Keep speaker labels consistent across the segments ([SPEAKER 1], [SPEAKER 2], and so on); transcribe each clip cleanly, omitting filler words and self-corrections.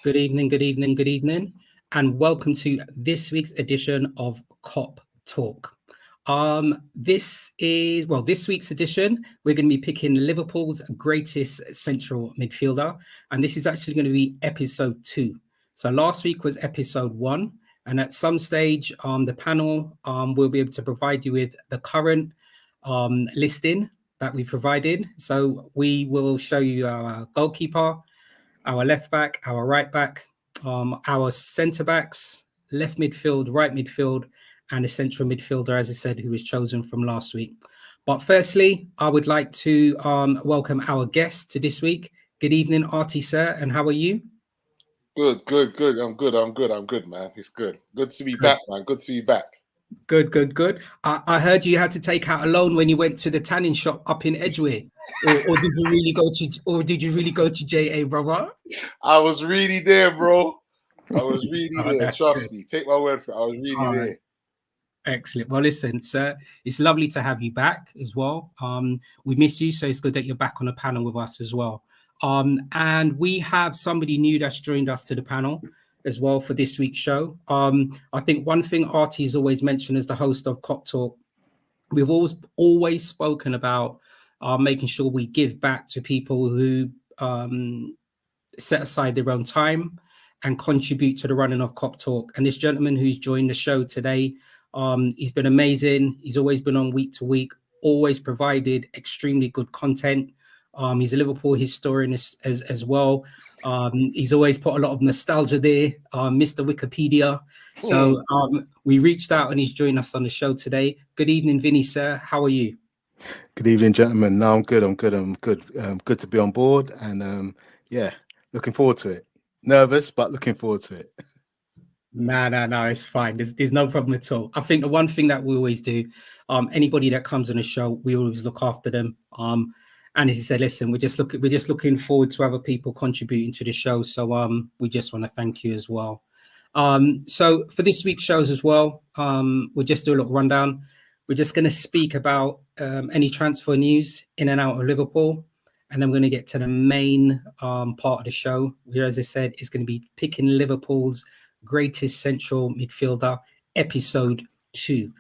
[SPEAKER 1] Good evening, good evening, good evening, and welcome to this week's edition of Cop Talk. This week's edition, we're going to be picking Liverpool's greatest central midfielder, and this is actually going to be episode 2. So last week was episode 1, and at some stage, the panel will be able to provide you with the current listing that we provided. So we will show you our goalkeeper, our left back, our right back, our centre backs, left midfield, right midfield, and a central midfielder, as I said, who was chosen from last week. But firstly, I would like to welcome our guest to this week. Good evening, Artie, sir, and how are you?
[SPEAKER 2] Good. I'm good, man. It's good. Good to be back, man. Good to be back.
[SPEAKER 1] Good. I heard you had to take out a loan when you went to the tanning shop up in Edgware, or did you really go to JA, brother?
[SPEAKER 2] I was really there, bro. I was really there. Trust me. Take my word for it. I was really there.
[SPEAKER 1] Excellent. Well, listen, sir, it's lovely to have you back as well. We miss you, so it's good that you're back on the panel with us as well. And we have somebody new that's joined us to the panel as well for this week's show. I think one thing Artie's always mentioned as the host of Cop Talk, we've always spoken about making sure we give back to people who set aside their own time and contribute to the running of Cop Talk. And this gentleman who's joined the show today, he's been amazing. He's always been on week to week, always provided extremely good content. He's a Liverpool historian as well. He's always put a lot of nostalgia there, Mr. Wikipedia. So we reached out and he's joined us on the show today. Good evening, Vinny, sir. How are you?
[SPEAKER 3] Good evening, gentlemen. No, I'm good. Good to be on board. And looking forward to it. Nervous, but looking forward to it.
[SPEAKER 1] No, it's fine. There's no problem at all. I think the one thing that we always do, anybody that comes on the show, we always look after them. And as he said, listen, we're just looking forward to other people contributing to the show. So we just want to thank you as well. So for this week's shows as well, we'll just do a little rundown. We're just going to speak about any transfer news in and out of Liverpool. And then we're going to get to the main part of the show, where, as I said, is going to be picking Liverpool's greatest central midfielder, episode 2.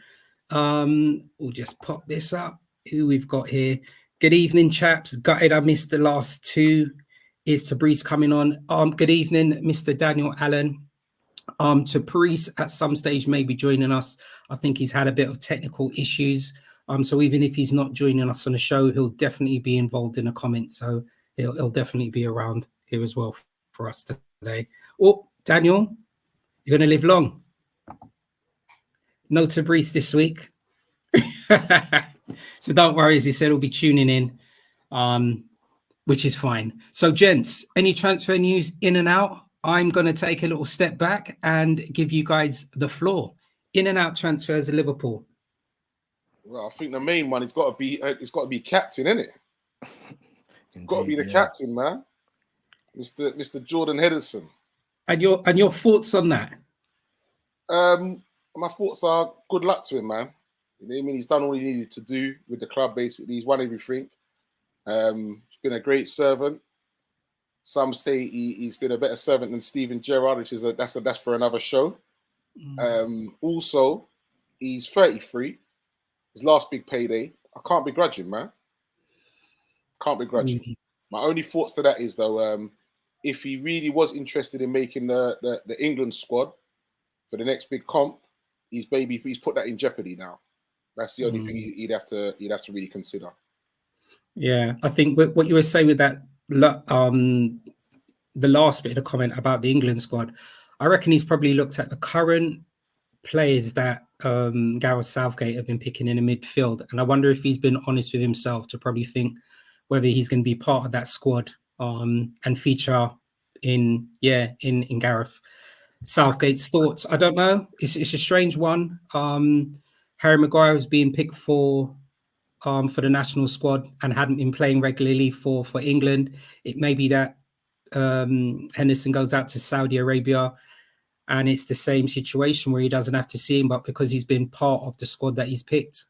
[SPEAKER 1] We'll just pop this up. Who we've got here. Good evening, chaps. Gutted I missed the last 2. Is Tabrice coming on? Good evening, Mr. Daniel Allen. Tabrice at some stage may be joining us. I think he's had a bit of technical issues. So even if he's not joining us on the show, he'll definitely be involved in the comments. So he'll definitely be around here as well for us today. Oh, Daniel, you're going to live long. No Tabrice this week. So don't worry, as he said, he'll be tuning in, which is fine. So, gents, any transfer news in and out? I'm going to take a little step back and give you guys the floor. In and out transfers of Liverpool.
[SPEAKER 2] Well, I think the main one, it's got to be captain, isn't it? It's got to be the captain, man. Mr. Jordan Henderson.
[SPEAKER 1] And your thoughts on that?
[SPEAKER 2] My thoughts are good luck to him, man. You know what I mean? He's done all he needed to do with the club, basically. He's won everything. He's been a great servant. Some say he's been a better servant than Steven Gerrard, which is that's for another show. Also, he's 33. His last big payday. I can't begrudge him, man. Can't begrudge him. My only thoughts to that is, though, if he really was interested in making the England squad for the next big comp, he's put that in jeopardy now. That's the only thing he'd have to really consider.
[SPEAKER 1] Yeah, I think what you were saying with that, the last bit of the comment about the England squad, I reckon he's probably looked at the current players that Gareth Southgate have been picking in the midfield, and I wonder if he's been honest with himself to probably think whether he's going to be part of that squad and feature in Gareth Southgate's thoughts. I don't know. It's a strange one. Harry Maguire was being picked for the national squad and hadn't been playing regularly for England. It may be that Henderson goes out to Saudi Arabia and it's the same situation where he doesn't have to see him, but because he's been part of the squad that he's picked.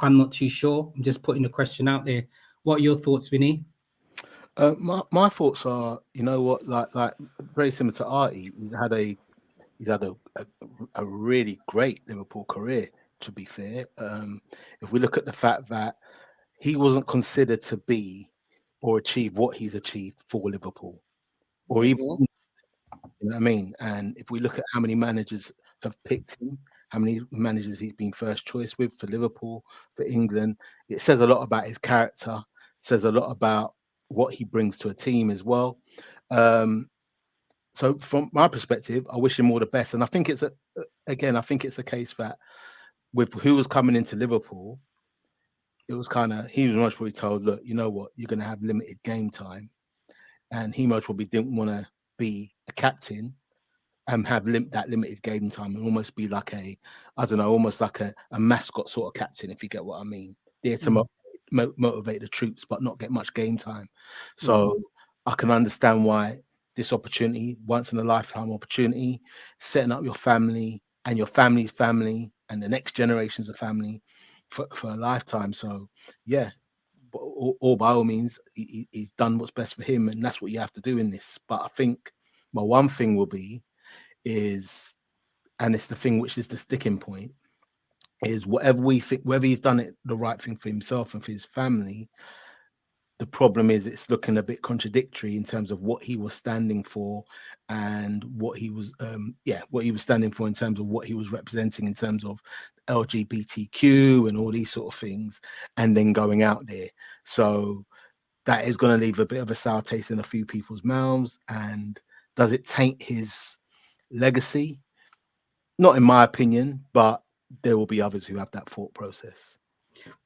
[SPEAKER 1] I'm not too sure. I'm just putting the question out there. What are your thoughts, Vinny?
[SPEAKER 3] My thoughts are, you know what, like very similar to Artie. He's had a really great Liverpool career. To be fair, if we look at the fact that he wasn't considered to be or achieve what he's achieved for Liverpool, or even,
[SPEAKER 2] Mhm.
[SPEAKER 3] you know what I mean. And if we look at how many managers have picked him, how many managers he's been first choice with for Liverpool, for England, it says a lot about his character. Says a lot about what he brings to a team as well. Um, so from my perspective, I wish him all the best. And I think I think it's a case that with who was coming into Liverpool, it was he was most probably told, look, you know what, you're going to have limited game time. And he most probably didn't want to be a captain and have that limited game time and almost be like I don't know, almost like a mascot sort of captain, if you get what I mean. There to motivate the troops, but not get much game time. So I can understand why this opportunity, once in a lifetime opportunity, setting up your family and your family's family and the next generations of family for a lifetime. So yeah, but all by all means, he's done what's best for him, and that's what you have to do in this. But I think my one thing will be is, and it's the thing which is the sticking point, is whatever we think, whether he's done it the right thing for himself and for his family, the problem is it's looking a bit contradictory in terms of what he was standing for and what he was what he was standing for in terms of what he was representing in terms of LGBTQ and all these sort of things, and then going out there. So that is going to leave a bit of a sour taste in a few people's mouths. And does it taint his legacy? Not in my opinion, but there will be others who have that thought process.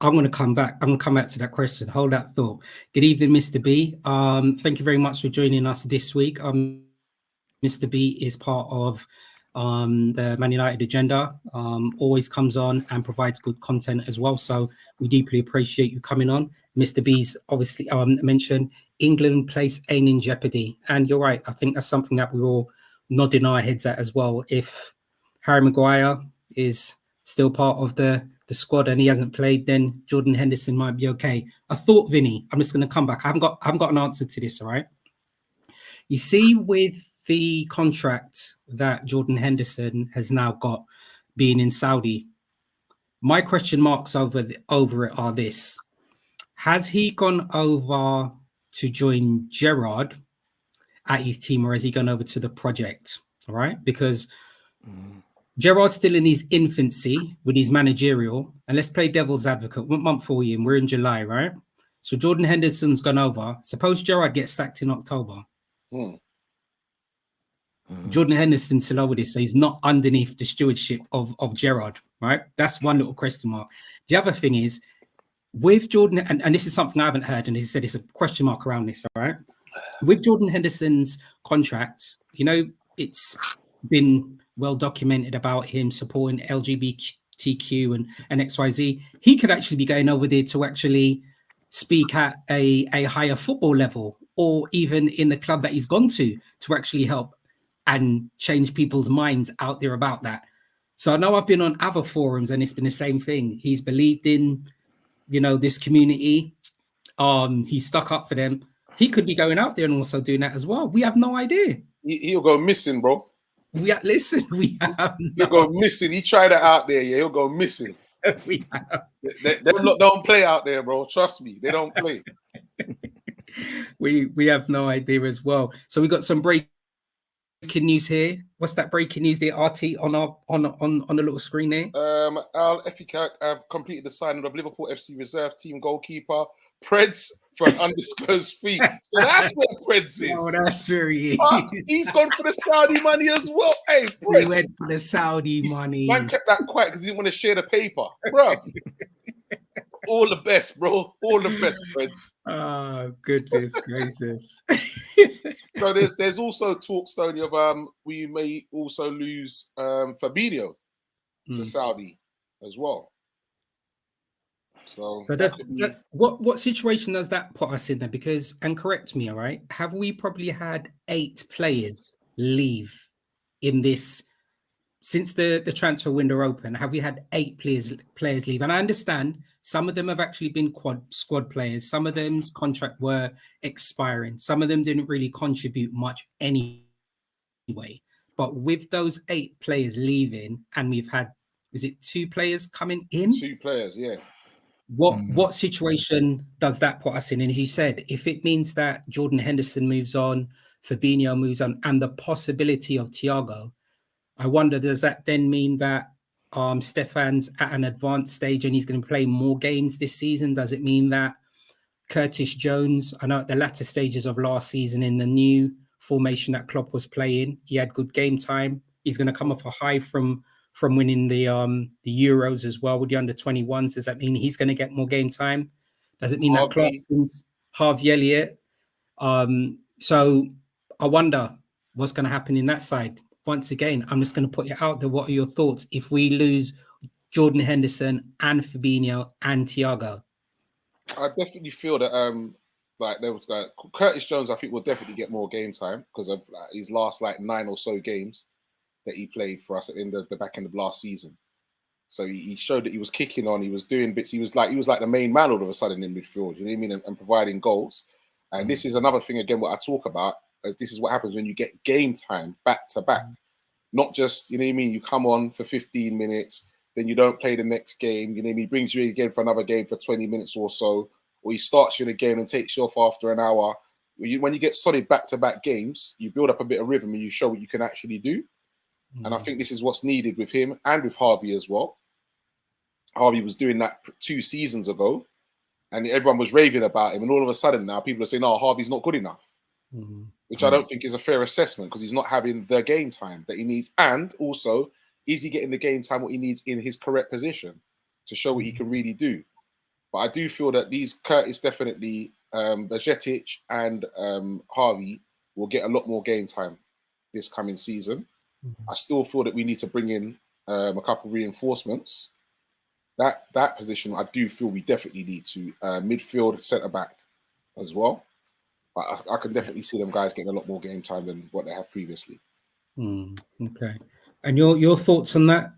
[SPEAKER 1] I'm going to come back. I'm going to come back to that question. Hold that thought. Good evening, Mr. B. Thank you very much for joining us this week. Mr. B is part of the Man United agenda. Always comes on and provides good content as well. So we deeply appreciate you coming on. Mr. B's obviously mentioned England place ain't in jeopardy, and you're right. I think that's something that we're all nodding our heads at as well. If Harry Maguire is still part of the squad and he hasn't played, then Jordan Henderson might be okay. I thought, Vinny, I'm just going to come back. I haven't got an answer to this, all right? You see, with the contract that Jordan Henderson has now got being in Saudi, my question marks over it are this. Has he gone over to join Gerrard at his team, or has he gone over to the project? All right, because Gerrard's still in his infancy with his managerial. And let's play devil's advocate. What month are we in? We're in July, right? So Jordan Henderson's gone over. Suppose Gerrard gets sacked in October. Jordan Henderson's still over this, so he's not underneath the stewardship of Gerrard, right? That's one little question mark. The other thing is, with Jordan, and this is something I haven't heard, and he said it's a question mark around this, all right? With Jordan Henderson's contract, you know, it's been well documented about him supporting LGBTQ and XYZ. He could actually be going over there to actually speak at a higher football level, or even in the club that he's gone to actually help and change people's minds out there about that. So I know I've been on other forums and it's been the same thing. He's believed in, you know, this community. He's stuck up for them. He could be going out there and also doing that as well. We have no idea.
[SPEAKER 2] He'll go missing, bro.
[SPEAKER 1] He'll
[SPEAKER 2] go missing. He tried it out there, yeah. He'll go missing. They don't play out there, bro. Trust me, they don't play.
[SPEAKER 1] We have no idea as well. So we got some breaking news here. What's that breaking news there, RT, on the little screen there?
[SPEAKER 2] Al Efficat have completed the signing of Liverpool FC reserve team goalkeeper Preds for an undisclosed fee. So that's what Preds is.
[SPEAKER 1] Oh, that's where he is.
[SPEAKER 2] He's gone for the Saudi money as well. Hey, Preds.
[SPEAKER 1] He went for the Saudi money.
[SPEAKER 2] Man kept that quiet because he didn't want to share the paper, bro. All the best, bro. All the best, Preds.
[SPEAKER 1] Oh, goodness gracious.
[SPEAKER 2] So there's also talk, Stoney, of we may also lose Fabinho to Saudi as well. So
[SPEAKER 1] what situation does that put us in there? Because, and correct me, all right, have we probably had 8 players leave in this since the transfer window open? Have we had 8 players leave? And I understand Some of them have actually been squad players. Some of them's contract were expiring. Some of them didn't really contribute much anyway. But with those 8 players leaving, and we've had, is it 2 players coming in?
[SPEAKER 2] 2 players, yeah.
[SPEAKER 1] What situation does that put us in? And as you said, if it means that Jordan Henderson moves on, Fabinho moves on, and the possibility of Thiago, I wonder, does that then mean that Stefan's at an advanced stage and he's going to play more games this season? Does it mean that Curtis Jones, I know at the latter stages of last season in the new formation that Klopp was playing, he had good game time. He's going to come off a high from winning the Euros as well with the under-21s. Does that mean he's going to get more game time? Does it mean that Clarkson's Harvey Elliott? So I wonder what's going to happen in that side. Once again, I'm just going to put you out there. What are your thoughts if we lose Jordan Henderson and Fabinho and Thiago?
[SPEAKER 2] I definitely feel that like there was Curtis Jones, I think will definitely get more game time because of his last like 9 or so games that he played for us in the back end of last season. So he showed that he was kicking on, he was doing bits, he was like the main man all of a sudden in midfield, you know what I mean, and providing goals. And this is another thing again what I talk about. This is what happens when you get game time back to back. Not just, you know what I mean, you come on for 15 minutes, then you don't play the next game, you know what I mean, he brings you in again for another game for 20 minutes or so, or he starts you in a game and takes you off after an hour. When you get solid back-to-back games, you build up a bit of rhythm and you show what you can actually do. And I think this is what's needed with him and with Harvey as well. Harvey was doing that 2 seasons ago and everyone was raving about him. And all of a sudden now people are saying, oh, Harvey's not good enough. Which I don't think is a fair assessment because he's not having the game time that he needs. And also, is he getting the game time what he needs in his correct position to show what he can really do? But I do feel that these Curtis definitely, Bajcetic and Harvey will get a lot more game time this coming season. I still feel that we need to bring in a couple of reinforcements. That position, I do feel we definitely need to midfield, centre back as well. But I can definitely see them guys getting a lot more game time than what they have previously.
[SPEAKER 1] Okay. And your thoughts on that,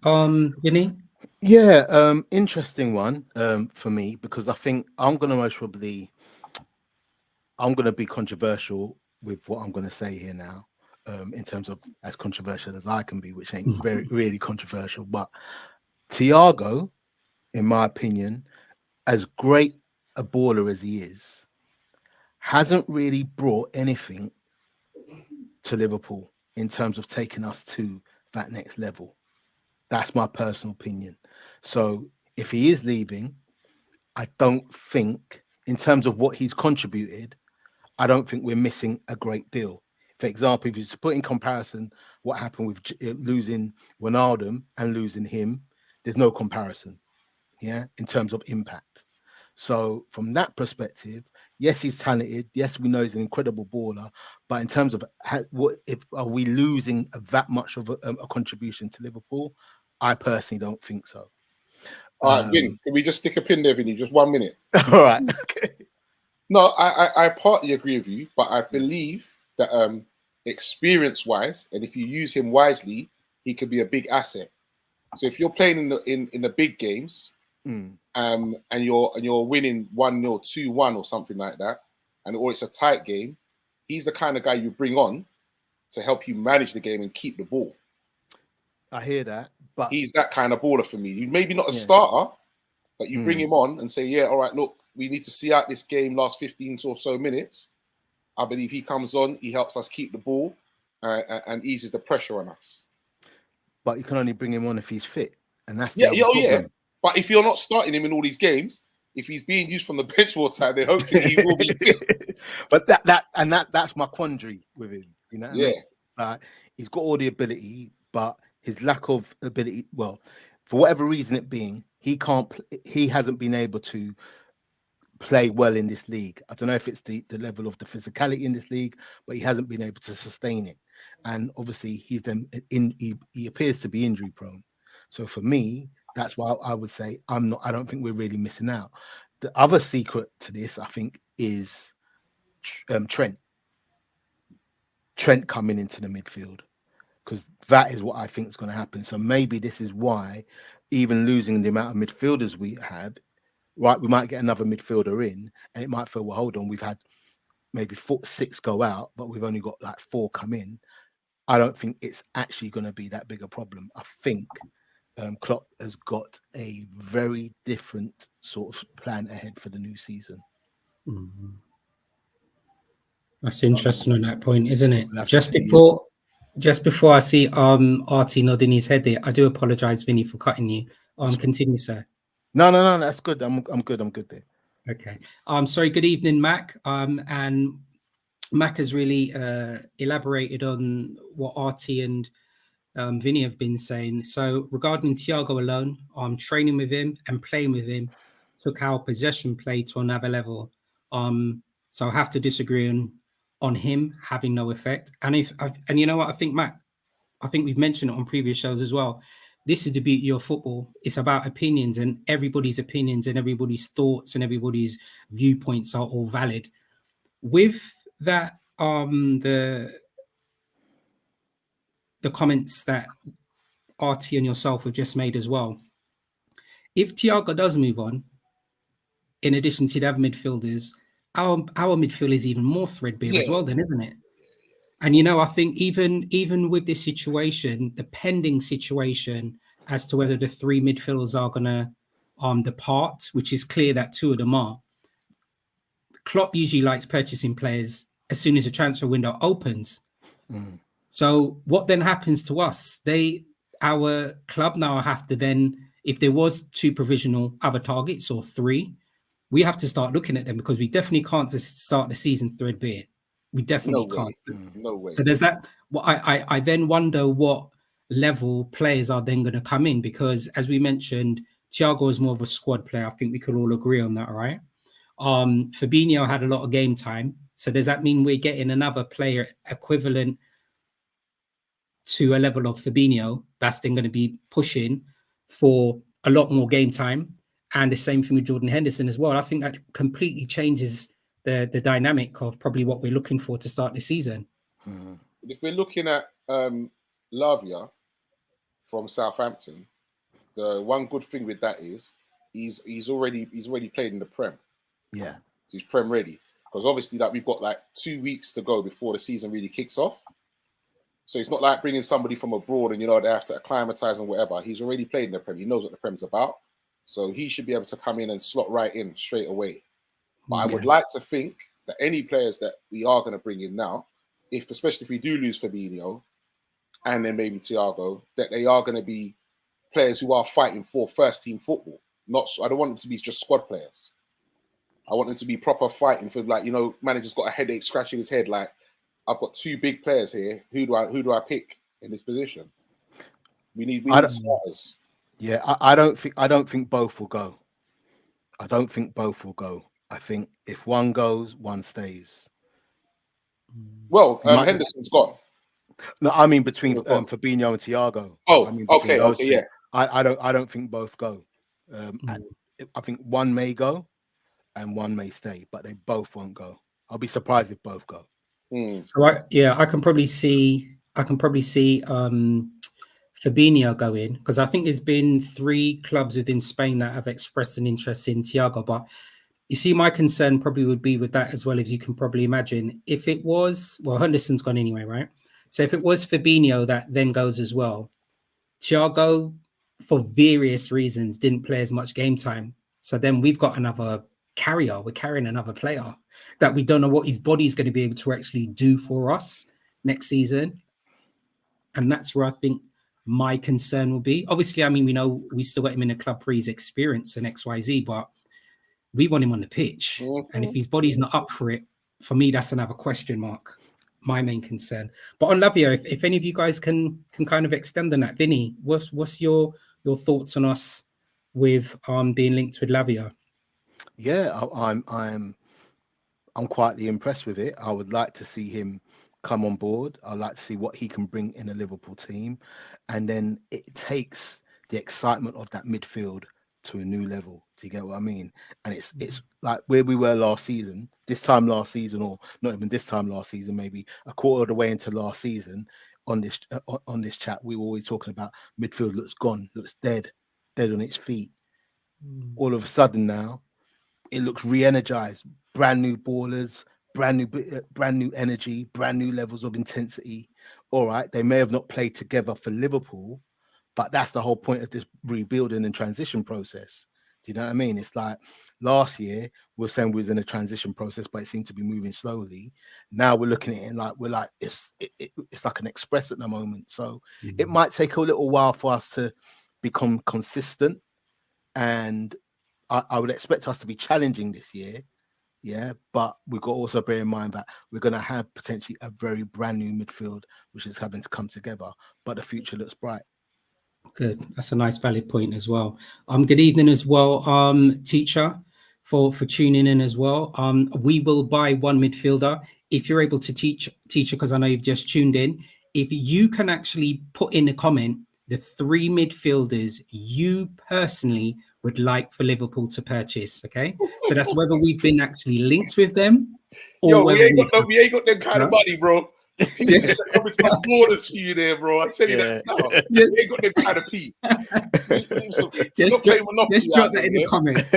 [SPEAKER 1] Vinny?
[SPEAKER 3] Yeah, interesting one for me because I think I'm going to be controversial with what I'm going to say here now, in terms of as controversial as I can be, which ain't really controversial. But Thiago, in my opinion, as great a baller as he is, hasn't really brought anything to Liverpool in terms of taking us to that next level. That's my personal opinion. So if he is leaving, I don't think, in terms of what he's contributed, I don't think we're missing a great deal. For example, if you put in comparison what happened with losing Wijnaldum and losing him, there's no comparison, yeah, in terms of impact. So from that perspective, yes, he's talented. Yes, we know he's an incredible baller. But in terms of are we losing that much of a contribution to Liverpool? I personally don't think so.
[SPEAKER 2] All right, Vin, can we just stick a pin there, Vinny? Just 1 minute.
[SPEAKER 3] All right. Okay.
[SPEAKER 2] No, I partly agree with you, but I believe that experience-wise, and if you use him wisely, he could be a big asset. So if you're playing in the big games, and you're winning 1-0, 2-1 or something like that, or it's a tight game, he's the kind of guy you bring on to help you manage the game and keep the ball.
[SPEAKER 3] I hear that, but
[SPEAKER 2] he's that kind of baller for me. You maybe not a starter, but you bring him on and say, yeah, all right, look, we need to see out this game last 15 or so minutes. I believe he comes on, he helps us keep the ball and eases the pressure on us.
[SPEAKER 3] But you can only bring him on if he's fit, and that's
[SPEAKER 2] yeah. But if you're not starting him in all these games, if he's being used from the bench all the time, then hopefully he will be fit.
[SPEAKER 3] But that's my quandary with him. You know,
[SPEAKER 2] yeah,
[SPEAKER 3] he's got all the ability, but his lack of ability, well, for whatever reason it being, he hasn't been able to play well in this league. I don't know if it's the level of the physicality in this league, but he hasn't been able to sustain it. And obviously he appears to be injury prone. So for me, that's why I would say I don't think we're really missing out. The other secret to this, I think, is Trent coming into the midfield, because that is what I think is going to happen. So maybe this is why, even losing the amount of midfielders we have, right, we might get another midfielder in, and it might feel, well, hold on, we've had maybe 6 go out, but we've only got like 4 come in. I don't think it's actually going to be that big a problem. I think Klopp has got a very different sort of plan ahead for the new season.
[SPEAKER 1] Mm-hmm. That's interesting on that point, isn't it?
[SPEAKER 3] We'll
[SPEAKER 1] Just before I see Artie nodding his head there, I do apologize, Vinny, for cutting you. Continue, sir.
[SPEAKER 3] No, that's good. I'm good there.
[SPEAKER 1] Okay. Sorry, good evening, Mac. And Mac has really elaborated on what Artie and Vinny have been saying. So regarding Thiago alone, training with him and playing with him took our possession play to another level. So I have to disagree on him having no effect. And you know what, I think, Mac, I think we've mentioned it on previous shows as well. This is the beauty of football. It's about opinions, and everybody's opinions and everybody's thoughts and everybody's viewpoints are all valid. With that, the comments that Artie and yourself have just made as well. If Thiago does move on, in addition to the other midfielders, our midfield is even more threadbare as well, then, isn't it? And you know, I think even with this situation, the pending situation as to whether the 3 midfielders are gonna depart, which is clear that 2 of them are. Klopp usually likes purchasing players as soon as the transfer window opens. So what then happens to us? Our club now have to then, if there was 2 provisional other targets or 3, we have to start looking at them, because we definitely can't just start the season threadbare. We definitely can't.
[SPEAKER 2] No way.
[SPEAKER 1] So there's that. Well, I then wonder what level players are then going to come in, because as we mentioned, Thiago is more of a squad player. I think we could all agree on that, right? Fabinho had a lot of game time. So does that mean we're getting another player equivalent to a level of Fabinho that's then going to be pushing for a lot more game time? And the same thing with Jordan Henderson as well. I think that completely changes the dynamic of probably what we're looking for to start the season.
[SPEAKER 2] If we're looking at Lavia from Southampton, the one good thing with that is he's already played in the Prem.
[SPEAKER 3] Yeah,
[SPEAKER 2] he's Prem ready, because obviously that we've got like 2 weeks to go before the season really kicks off. So it's not like bringing somebody from abroad and, you know, they have to acclimatize and whatever. He's already played in the Prem. He knows what the Prem's about. So he should be able to come in and slot right in straight away. But I would like to think that any players that we are going to bring in now, especially if we do lose Fabinho and then maybe Thiago, that they are going to be players who are fighting for first team football. I don't want them to be just squad players. I want them to be proper fighting for, like, you know, manager's got a headache scratching his head, like, I've got 2 big players here. Who do I pick in this position? We need starters.
[SPEAKER 3] Yeah, I don't think both will go. I don't think both will go. I think if one goes, one stays.
[SPEAKER 2] Well, Henderson's gone.
[SPEAKER 3] No, I mean between Fabinho and Thiago.
[SPEAKER 2] Oh,
[SPEAKER 3] I mean,
[SPEAKER 2] okay,
[SPEAKER 3] yeah. I don't think both go. And I think one may go and one may stay, but they both won't go. I'll be surprised if both go.
[SPEAKER 1] So I can probably see Fabinho go in, because I think there's been 3 clubs within Spain that have expressed an interest in Thiago. But you see, my concern probably would be with that as well, as you can probably imagine. If it was, well, Henderson's gone anyway, right? So if it was Fabinho that then goes as well, Thiago, for various reasons, didn't play as much game time. So then we've got another carrier. We're carrying another player that we don't know what his body's going to be able to actually do for us next season. And that's where I think my concern will be. Obviously, I mean, we know we still got him in the club for his experience and XYZ, but we want him on the pitch. And if his body's not up for it, for me, that's another question mark. My main concern. But on Lavia, if any of you guys can kind of extend on that, Vinny, what's your thoughts on us with being linked with Lavia?
[SPEAKER 3] Yeah, I'm quietly impressed with it. I would like to see him come on board. I'd like to see what he can bring in a Liverpool team, and then it takes the excitement of that midfield to a new level. Do you get what I mean? And it's like where we were last season, this time last season, or not even this time last season, maybe a quarter of the way into last season. On this chat, we were always talking about midfield looks gone, looks dead on its feet. All of a sudden now, It looks re-energized, brand new ballers, brand new energy, brand new levels of intensity. All right, they may have not played together for Liverpool, but that's the whole point of this rebuilding and transition process. Do you know what I mean? It's like last year we were saying we was in a transition process, but it seemed to be moving slowly. Now we're looking at it and like it's like an express at the moment. So it might take a little while for us to become consistent, and I would expect us to be challenging this year. Yeah, but we've got to also bear in mind that we're going to have potentially a very brand new midfield, which is having to come together. But the future looks bright.
[SPEAKER 1] Good. That's a nice valid point as well. Good evening as well, teacher, for tuning in as well. We will buy one midfielder if you're able to teacher, because I know you've just tuned in. If you can actually put in a comment the 3 midfielders you personally would like for Liverpool to purchase. Okay, so that's whether we've been actually linked with them, or
[SPEAKER 2] Yo,
[SPEAKER 1] whether
[SPEAKER 2] we ain't got them kind of money, bro. Teachers coming to the borders for you there, bro. I tell you that now. We ain't got them kind of P.
[SPEAKER 1] Just drop that in the comments.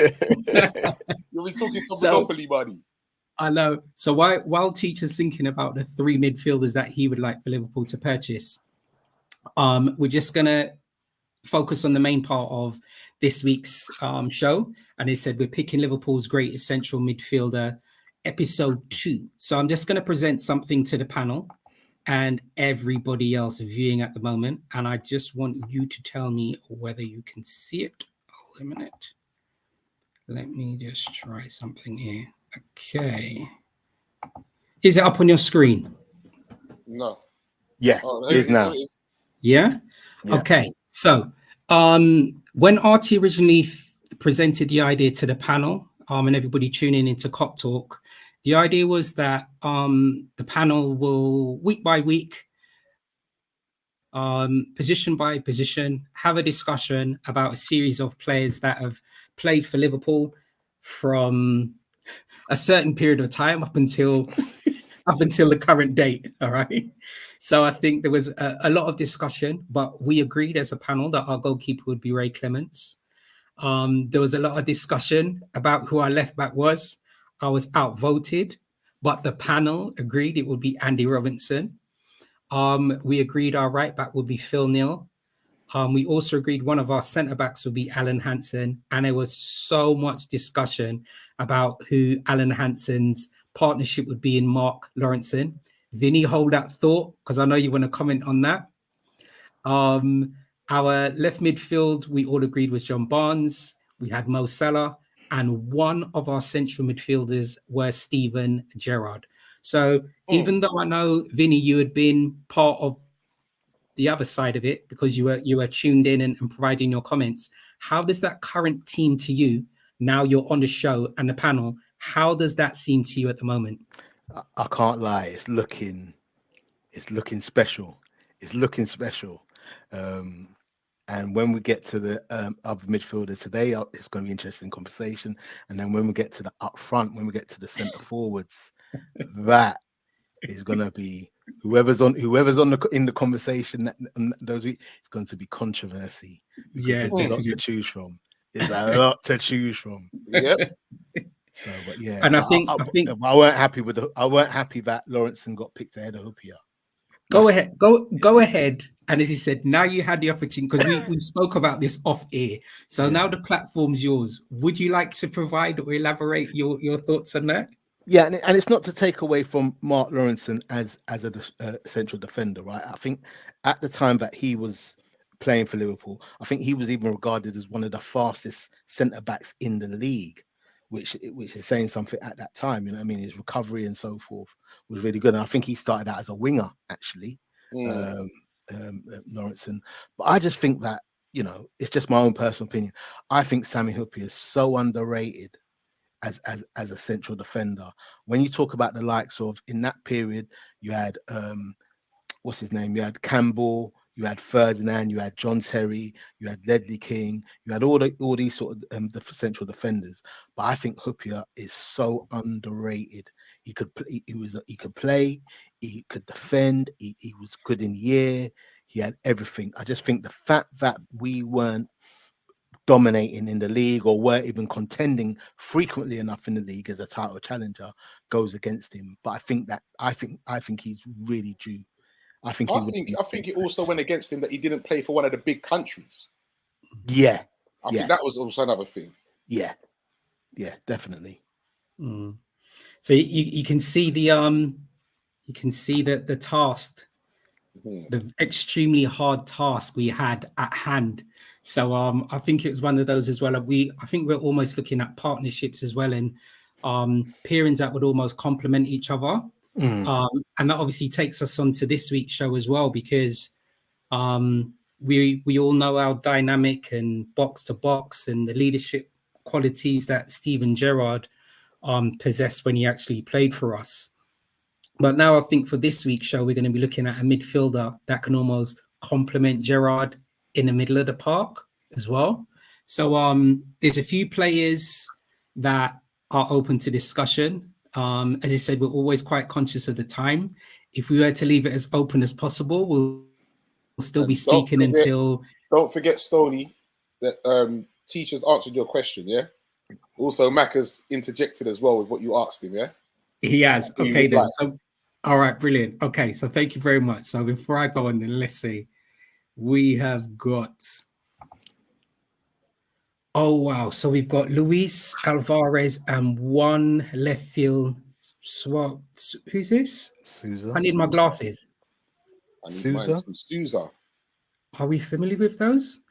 [SPEAKER 2] You'll be talking some Monopoly money.
[SPEAKER 1] I know. So while teacher's thinking about the 3 midfielders that he would like for Liverpool to purchase, we're just gonna focus on the main part of this week's show. And he said we're picking Liverpool's greatest central midfielder, episode 2. So I'm just going to present something to the panel and everybody else viewing at the moment. And I just want you to tell me whether you can see it. Hold a minute. Let me just try something here. Okay. Is it up on your screen?
[SPEAKER 2] No.
[SPEAKER 3] Yeah, it is now.
[SPEAKER 1] Yeah? Okay. So when Artie originally presented the idea to the panel, and everybody tuning into Cop Talk, the idea was that the panel will week by week, position by position, have a discussion about a series of players that have played for Liverpool from a certain period of time up until the current date. All right. So I think there was a lot of discussion, but we agreed as a panel that our goalkeeper would be Ray Clements. There was a lot of discussion about who our left back was. I was outvoted, but the panel agreed it would be Andy Robinson. We agreed our right back would be Phil Neal. We also agreed one of our centre backs would be Alan Hansen. And there was so much discussion about who Alan Hansen's partnership would be in Mark Lawrenson. Vinny, hold that thought, because I know you want to comment on that. Our left midfield, we all agreed was John Barnes. We had Mo Salah, and one of our central midfielders was Steven Gerrard. So even though I know, Vinny, you had been part of the other side of it because you were tuned in and providing your comments, how does that current team to you, now you're on the show and the panel, how does that seem to you at the moment?
[SPEAKER 3] I can't lie, it's looking special. It's looking special. And when we get to the other midfielder today, it's going to be an interesting conversation. And then when we get to the up front, when we get to the centre forwards, that is going to be whoever's in the conversation those weeks. It's going to be controversy.
[SPEAKER 1] Yeah,
[SPEAKER 3] there's a lot to choose from. There's a lot to choose from.
[SPEAKER 2] Yep.
[SPEAKER 3] So, but yeah,
[SPEAKER 1] and I think
[SPEAKER 3] I weren't happy with I weren't happy that Lawrenson got picked ahead of Hupia.
[SPEAKER 1] Go ahead. And as he said, now you had the opportunity, because we spoke about this off air. So now the platform's yours. Would you like to provide or elaborate your thoughts on that?
[SPEAKER 3] Yeah, and it's not to take away from Mark Lawrenson as a central defender, right? I think at the time that he was playing for Liverpool, I think he was even regarded as one of the fastest centre backs in the league, which is saying something at that time. You know what I mean? His recovery and so forth was really good. And I think he started out as a winger, actually, Lawrenson. But I just think that, it's just my own personal opinion. I think Sami Hupia is so underrated as a central defender. When you talk about the likes of, in that period, you had what's his name? You had Campbell, you had Ferdinand, you had John Terry, you had Ledley King, you had all these sort of the central defenders. But I think Hupia is so underrated. He could play, he could defend, he was good in the air, he had everything. I just think the fact that we weren't dominating in the league or weren't even contending frequently enough in the league as a title challenger goes against him. But I think he's really due. I think
[SPEAKER 2] it also went against him that he didn't play for one of the big countries.
[SPEAKER 3] Yeah.
[SPEAKER 2] I think that was also another thing.
[SPEAKER 3] Yeah, definitely.
[SPEAKER 1] So you can see the task, the extremely hard task we had at hand. So I think it was one of those as well. I think we're almost looking at partnerships as well, and pairings that would almost complement each other. And that obviously takes us on to this week's show as well, because we all know how dynamic and box to box and the leadership qualities that Steven Gerrard possessed when he actually played for us. But now I think for this week's show, we're going to be looking at a midfielder that can almost complement Gerrard in the middle of the park as well. So there's a few players that are open to discussion. As I said, we're always quite conscious of the time. If we were to leave it as open as possible, we'll still be speaking until...
[SPEAKER 2] Don't forget, Stoney, that teachers answered your question, yeah? Also, Mac has interjected as well with what you asked him, yeah?
[SPEAKER 1] He has. Okay, then. So, all right, brilliant. Okay, so thank you very much. So before I go on, then let's see. We have got... Oh, wow. So we've got Luis Alvarez and one left field swap. Who's this?
[SPEAKER 3] Sousa.
[SPEAKER 1] I need my glasses.
[SPEAKER 2] Sousa.
[SPEAKER 1] Are we familiar with those?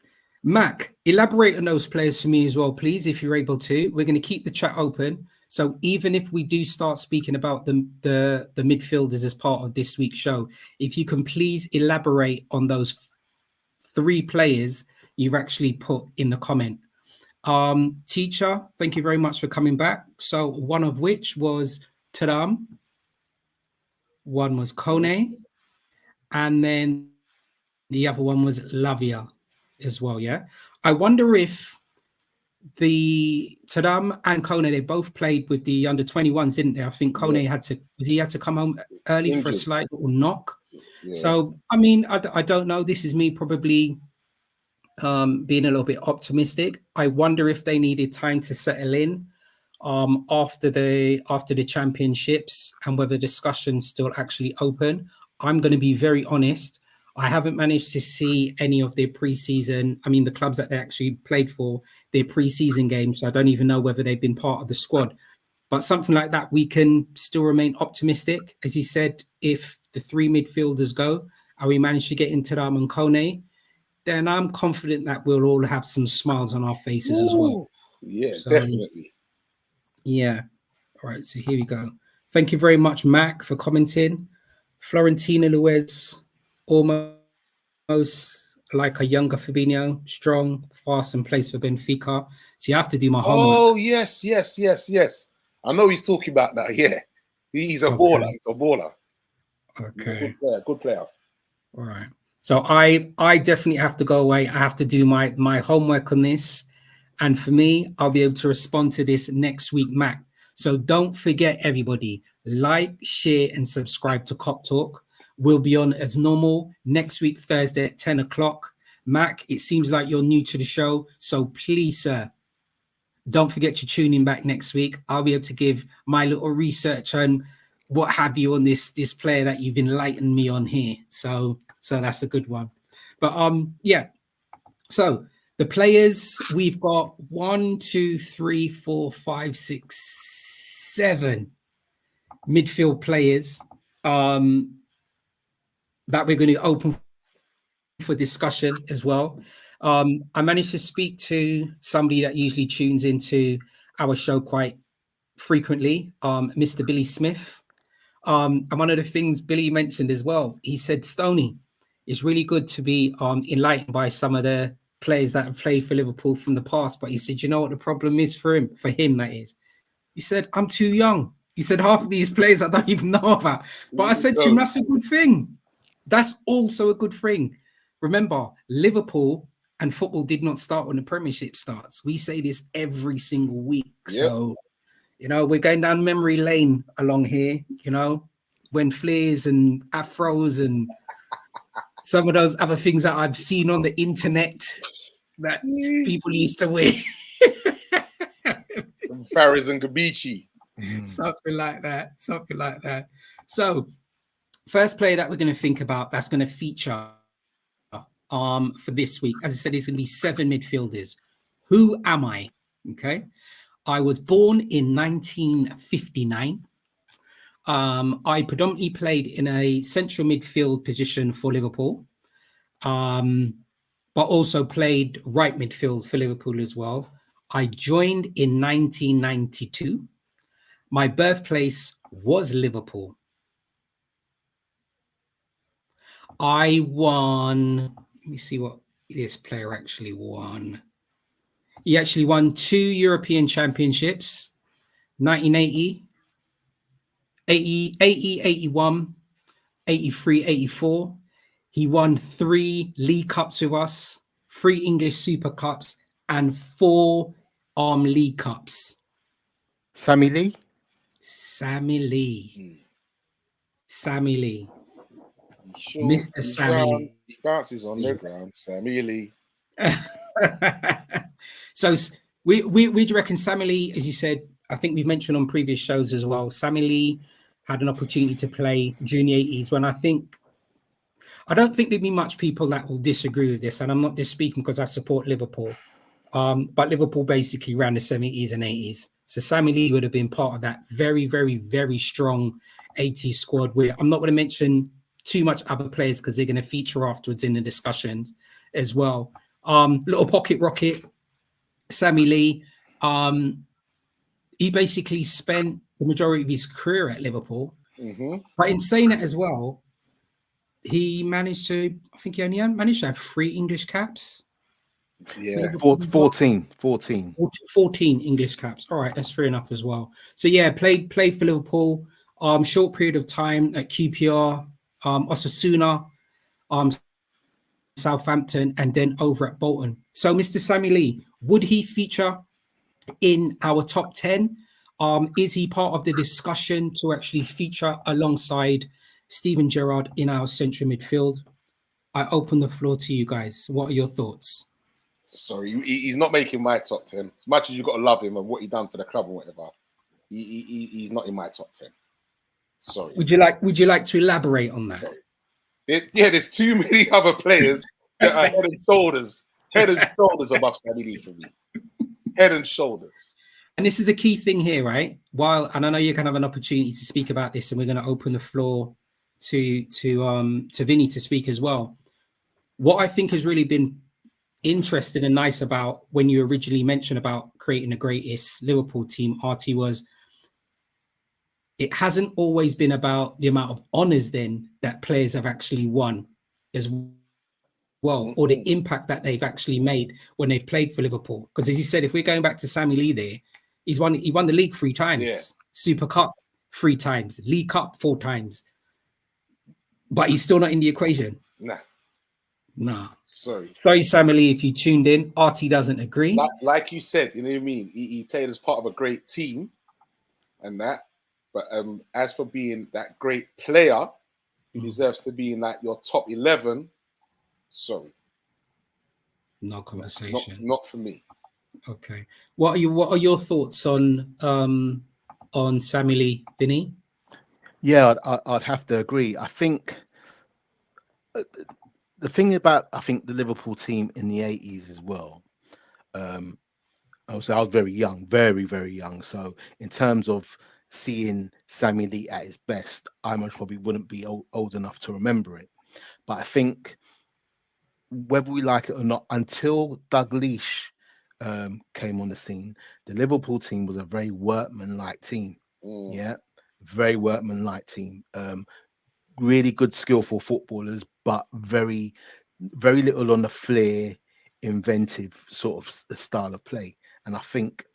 [SPEAKER 1] Mac, elaborate on those players for me as well, please, if you're able to. We're going to keep the chat open. So even if we do start speaking about the midfielders as part of this week's show, if you can please elaborate on those three players you've actually put in the comment. Teacher, thank you very much for coming back. So one of which was Thuram, one was Kone, and then the other one was Lavia as well, yeah? I wonder if the Thuram and Kone, they both played with the under-21s, didn't they? I think Kone had to come home early for a slight little knock. Yeah. So, I mean, I don't know. This is me probably being a little bit optimistic. I wonder if they needed time to settle in after the championships and whether discussion's still actually open. I'm going to be very honest. I haven't managed to see any of their preseason. I mean, the clubs that they actually played for, their preseason games. So I don't even know whether they've been part of the squad. But something like that, we can still remain optimistic. As you said, if the three midfielders go and we manage to get into Thuram and Kone, then I'm confident that we'll all have some smiles on our faces as well.
[SPEAKER 2] Yeah, so, definitely.
[SPEAKER 1] Yeah. All right. So here we go. Thank you very much, Mac, for commenting. Florentina Luez, almost like a younger Fabinho, strong, fast, and plays for Benfica. So you have to do my homework.
[SPEAKER 2] Oh, yes. I know he's talking about that. Yeah. He's a baller. He's a baller.
[SPEAKER 1] Okay.
[SPEAKER 2] Good player.
[SPEAKER 1] All right. So I definitely have to go away. I have to do my homework on this. And for me, I'll be able to respond to this next week, Mac. So don't forget, everybody, like, share, and subscribe to Cop Talk. We'll be on as normal next week, Thursday at 10 o'clock. Mac, it seems like you're new to the show. So please, sir, don't forget to tune in back next week. I'll be able to give my little research and what have you on this player that you've enlightened me on here. So that's a good one. But yeah. So the players, we've got 1, 2, 3, 4, 5, 6, 7 midfield players that we're going to open for discussion as well. I managed to speak to somebody that usually tunes into our show quite frequently, Mr. Billy Smith. And one of the things Billy mentioned as well, he said, Stoney, it's really good to be enlightened by some of the players that have played for Liverpool from the past. But he said, you know what the problem is for him, that is? He said, I'm too young. He said, half of these players I don't even know about. But I said to him, that's a good thing. That's also a good thing. Remember, Liverpool and football did not start when the Premiership starts. We say this every single week. Yep. So, you know, we're going down memory lane along here, you know, when flares and afros and some of those other things that I've seen on the internet that people used to wear.
[SPEAKER 2] Farris and Gabici.
[SPEAKER 1] Something like that. Something like that. So, first player that we're going to think about that's going to feature for this week, as I said, it's going to be 7 midfielders. Who am I? Okay. I was born in 1959. I predominantly played in a central midfield position for Liverpool, but also played right midfield for Liverpool as well. I joined in 1992. My birthplace was Liverpool. I won, let me see what this player actually won. He actually won 2 European Championships, 1980, 80, 81, 83, 84. He won 3 League Cups with us, 3 English Super Cups, and 4 League Cups.
[SPEAKER 3] Sammy Lee?
[SPEAKER 1] Sammy Lee. Sammy Lee.
[SPEAKER 2] Sure,
[SPEAKER 1] Mr. Sammy Lee.
[SPEAKER 2] He bounces on the ground. Sammy Lee.
[SPEAKER 1] So we reckon Sammy Lee, as you said, I think we've mentioned on previous shows as well, Sammy Lee had an opportunity to play junior 80s when I don't think there'd be much people that will disagree with this, and I'm not just speaking because I support Liverpool, but Liverpool basically ran the 70s and 80s. So Sammy Lee would have been part of that very, very, very strong 80s squad. Where I'm not going to mention too much other players because they're going to feature afterwards in the discussions as well. Little pocket rocket, Sammy Lee. He basically spent the majority of his career at Liverpool. But in saying that as well, he managed to, I think he only managed to have 3 English caps.
[SPEAKER 2] Yeah.
[SPEAKER 3] 14
[SPEAKER 1] English caps. All right, that's fair enough as well. So yeah, played for Liverpool. Short period of time at QPR, Osasuna, Southampton, and then over at Bolton. So Mr. Sammy Lee, would he feature in our top 10? Is he part of the discussion to actually feature alongside Steven Gerrard in our central midfield? I open the floor to you guys. What are your thoughts?
[SPEAKER 2] Sorry, he's not making my top 10. As much as you've got to love him and what he done for the club and whatever, he's not in my top 10. Sorry.
[SPEAKER 1] Would you like to elaborate on that?
[SPEAKER 2] There's too many other players that are head and shoulders above Sammy Lee for me. Head and shoulders.
[SPEAKER 1] And this is a key thing here, right? And I know you're going to have an opportunity to speak about this, and we're going to open the floor to Vinny to speak as well. What I think has really been interesting and nice about when you originally mentioned about creating the greatest Liverpool team, RT, was it hasn't always been about the amount of honours then that players have actually won as well, or the impact that they've actually made when they've played for Liverpool. Because as you said, if we're going back to Sammy Lee there, he won the league 3 times, Super Cup 3 times, League Cup 4 times, but he's still not in the equation. Nah. Sorry, Sammy Lee, if you tuned in. RT doesn't agree.
[SPEAKER 2] Like you said, you know what I mean? He played as part of a great team and that. But as for being that great player, he deserves to be in like your top 11. Sorry.
[SPEAKER 1] No conversation.
[SPEAKER 2] Not for me.
[SPEAKER 1] Okay. What are your thoughts on Sammy Lee, Vinny?
[SPEAKER 3] Yeah, I'd have to agree. I think the thing about the Liverpool team in the 80s as well. I was very young, very, very young. So in terms of seeing Sammy Lee at his best, I most probably wouldn't be old enough to remember it. But I think whether we like it or not, until Doug Leash came on the scene, the Liverpool team was a very workman-like team. Yeah, very workman-like team. Really good, skillful footballers, but very, very little on the flair, inventive sort of style of play. And I think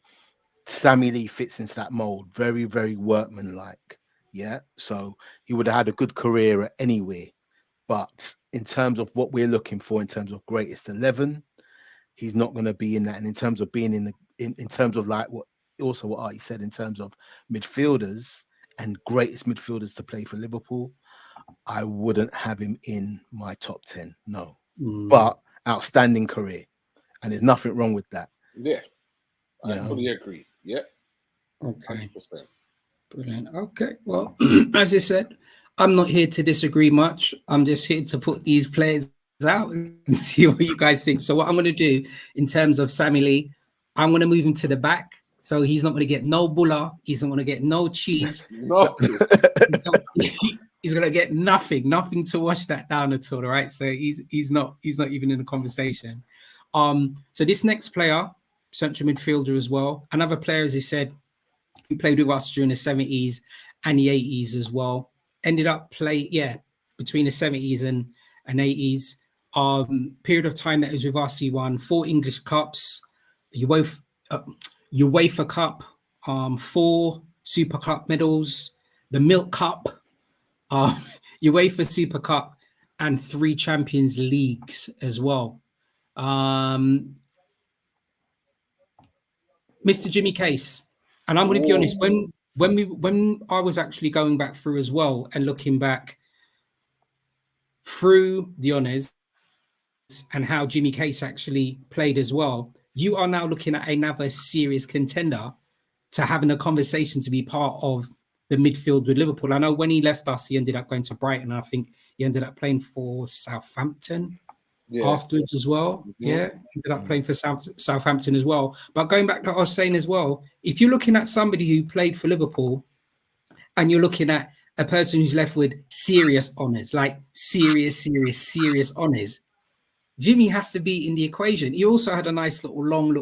[SPEAKER 3] Sammy Lee fits into that mold. Very, very workman-like. Yeah, so he would have had a good career at anywhere. But in terms of what we're looking for, in terms of greatest 11, he's not going to be in that. And in terms of being in terms of like what Artie said, in terms of midfielders and greatest midfielders to play for Liverpool, I wouldn't have him in my top 10. No, but outstanding career. and there's nothing wrong with that.
[SPEAKER 2] Yeah, I fully agree. Yeah.
[SPEAKER 1] Okay.
[SPEAKER 2] 100%.
[SPEAKER 1] Brilliant. Okay. Well, as I said, I'm not here to disagree much. I'm just here to put these players out and see what you guys think. So what I'm going to do in terms of Sammy Lee, I'm going to move him to the back. So he's not going to get no bulla. He's not going to get no cheese.
[SPEAKER 2] No.
[SPEAKER 1] He's going to get nothing to wash that down at all. Right. So he's not even in the conversation. So this next player, central midfielder as well. Another player, as he said, who played with us during the 70s and the 80s as well. Ended up between the 70s and 80s. Period of time that was with us, he won 4 English Cups, UEFA Cup, 4 Super Cup medals, the Milk Cup, UEFA Super Cup, and 3 Champions Leagues as well. Mr. Jimmy Case. And I'm going to be honest, when I was actually going back through as well and looking back through the honours and how Jimmy Case actually played as well, you are now looking at another serious contender to having a conversation to be part of the midfield with Liverpool. I know when he left us, he ended up going to Brighton. I think he ended up playing for Southampton. Afterwards as well. Ended up playing for Southampton as well. But going back to what I was saying as well, if you're looking at somebody who played for Liverpool and you're looking at a person who's left with serious honours, like serious honours, Jimmy has to be in the equation. He also had a nice long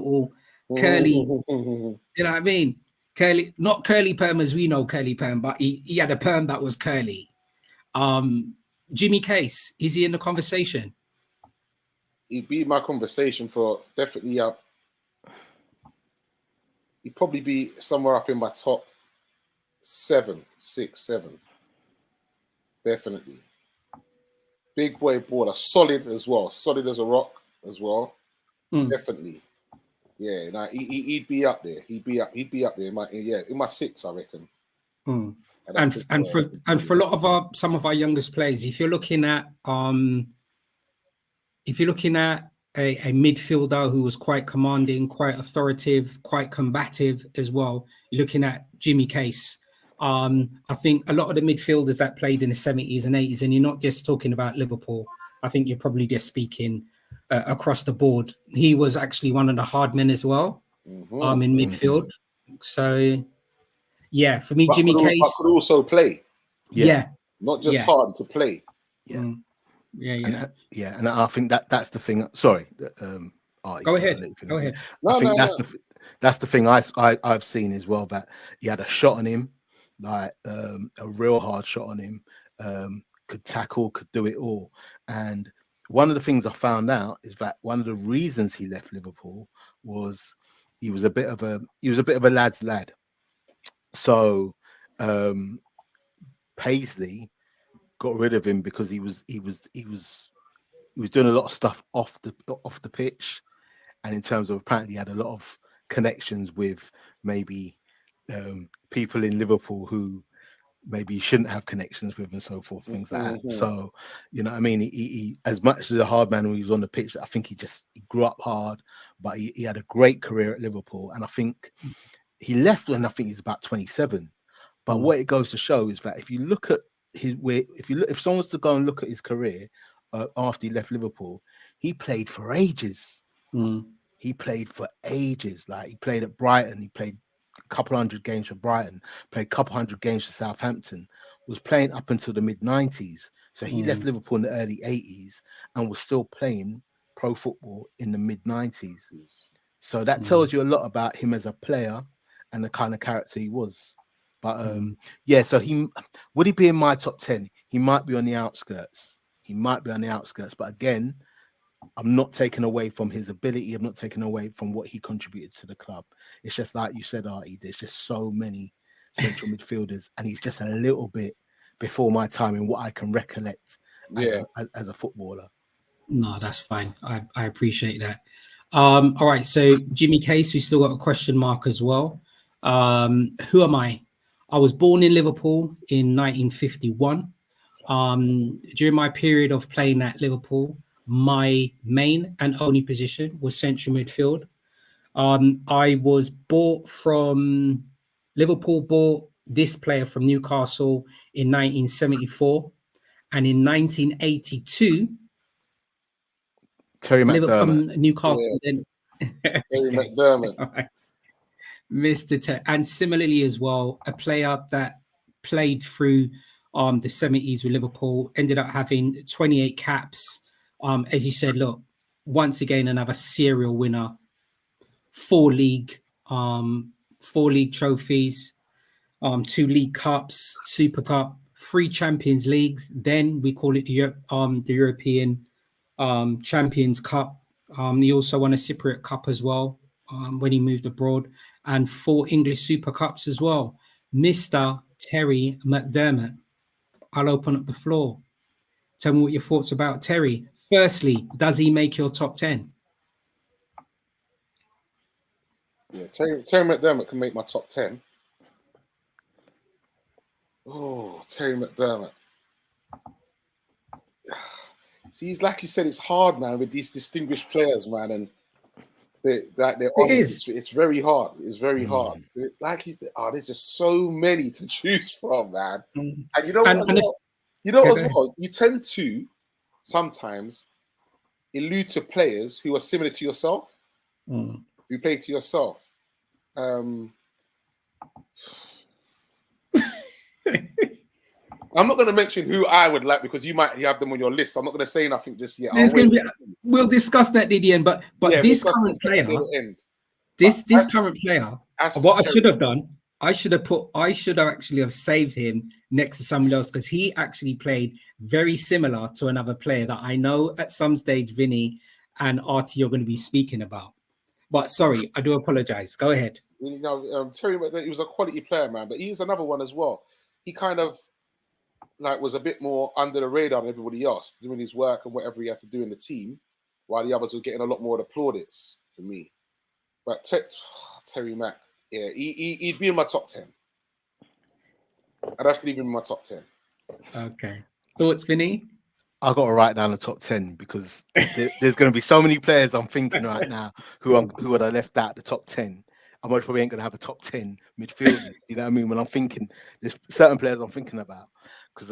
[SPEAKER 1] curly, you know what I mean? Curly, not curly perm as we know curly perm, but he had a perm that was curly. Jimmy Case, is he in the conversation?
[SPEAKER 2] He'd be in my conversation for definitely up. He'd probably be somewhere up in my top 6, 7. Definitely. Big boy baller, solid as well. Solid as a rock as well. Definitely. Yeah, no, he'd be up there. He'd be up there in my 6, I reckon.
[SPEAKER 1] And for a lot of some of our youngest players, if you're looking at a midfielder who was quite commanding, quite authoritative, quite combative as well, you're looking at Jimmy Case. I think a lot of the midfielders that played in the 70s and 80s, and you're not just talking about Liverpool, I think you're probably just speaking across the board. He was actually one of the hard men as well in midfield. So, yeah, for me, Jimmy Case
[SPEAKER 2] could also play.
[SPEAKER 1] Yeah.
[SPEAKER 2] Not just hard to play.
[SPEAKER 3] Yeah. And I think that's the thing. Sorry,
[SPEAKER 1] go ahead.
[SPEAKER 3] I think that's the thing I've seen as well, that he had a shot on him, like a real hard shot on him. Could tackle, could do it all. And one of the things I found out is that one of the reasons he left Liverpool was he was a bit of a lad's lad. So Paisley got rid of him because he was doing a lot of stuff off the pitch, and in terms of apparently he had a lot of connections with maybe people in Liverpool who maybe you shouldn't have connections with and so forth, things like that. So, you know what I mean? He as much as a hard man when he was on the pitch, I think he grew up hard, but he had a great career at Liverpool. And I think he left when I think he's about 27. But what it goes to show is that if you look at if someone was to go and look at his career after he left Liverpool, he played for ages. He played for ages. Like he played at Brighton, he played a couple hundred games for Brighton, played a couple hundred games for Southampton, was playing up until the mid-90s. So he left Liverpool in the early 80s and was still playing pro football in the mid-90s. So that tells you a lot about him as a player and the kind of character he was. But so would he be in my top 10? He might be on the outskirts. But again, I'm not taking away from his ability. I'm not taking away from what he contributed to the club. It's just like you said, Artie, there's just so many central midfielders, and he's just a little bit before my time in what I can recollect as a footballer.
[SPEAKER 1] No, that's fine. I appreciate that. All right, so Jimmy Case, we still got a question mark as well. Who am I? I was born in Liverpool in 1951. During my period of playing at Liverpool, my main and only position was central midfield. I was bought from Liverpool, bought this player from Newcastle in 1974, and in 1982,
[SPEAKER 3] Terry McDermott.
[SPEAKER 1] Newcastle then
[SPEAKER 2] Terry
[SPEAKER 1] okay.
[SPEAKER 2] McDermott.
[SPEAKER 1] Right. Mr. And similarly as well, a player that played through the 70s with Liverpool, ended up having 28 caps. As you said, look, once again, another serial winner, 4 league trophies, 2 league cups, Super Cup, 3 Champions Leagues. Then we call it the European Champions Cup. He also won a Cypriot Cup as well when he moved abroad, and 4 English Super Cups as well. Mr. Terry McDermott. I'll open up the floor. Tell me what your thoughts about Terry. Firstly, does he make your top 10?
[SPEAKER 2] Yeah, Terry McDermott can make my top 10. Oh, Terry McDermott. See, it's like you said, it's hard, man, with these distinguished players, man, and it's very hard. It's very hard. Like there's just so many to choose from, man. And you know what? You tend to sometimes allude to players who are similar to yourself, who play to yourself. I'm not going to mention who I would like because you might have them on your list. So I'm not going to say nothing just yet.
[SPEAKER 1] We'll discuss that at the end. But yeah, this current player, this current player, what I should have done, I should have actually have saved him next to somebody else, because he actually played very similar to another player that I know at some stage Vinny and Artie you're going to be speaking about. But sorry, I do apologize. Go ahead.
[SPEAKER 2] You know, Terry, he was a quality player, man, but he's another one as well. He kind of was a bit more under the radar than everybody else, doing his work and whatever he had to do in the team, while the others were getting a lot more of the plaudits for me. But Terry Mack, yeah, he'd be in my top 10. I'd have to leave him in my top 10.
[SPEAKER 1] Okay. Thoughts, Vinny?
[SPEAKER 3] I got to write down the top 10 because there's going to be so many players I'm thinking right now who would I left out the top 10. I most probably ain't going to have a top 10 midfielders. You know what I mean? When I'm thinking, there's certain players I'm thinking about, because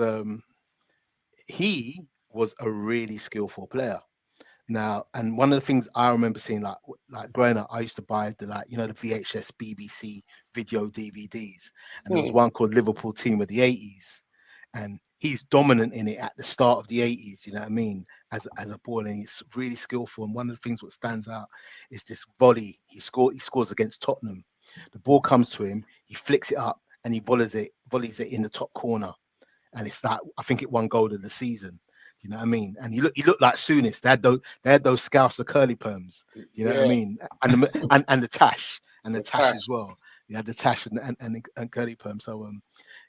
[SPEAKER 3] he was a really skillful player. Now, and one of the things I remember seeing, like growing up, I used to buy the the VHS BBC video DVDs, and there was one called Liverpool Team of the 80s, and he's dominant in it at the start of the 80s. You know what I mean? As a ball, and he's really skillful. And one of the things what stands out is this volley he scores against Tottenham. The ball comes to him, he flicks it up, and he volleys it in the top corner, and it's I think it won goal of the season. You know what I mean? And he looked like Souness. They had those Scouser curly perms. You know what I mean? And the tash as well. You had the tash and curly perm. So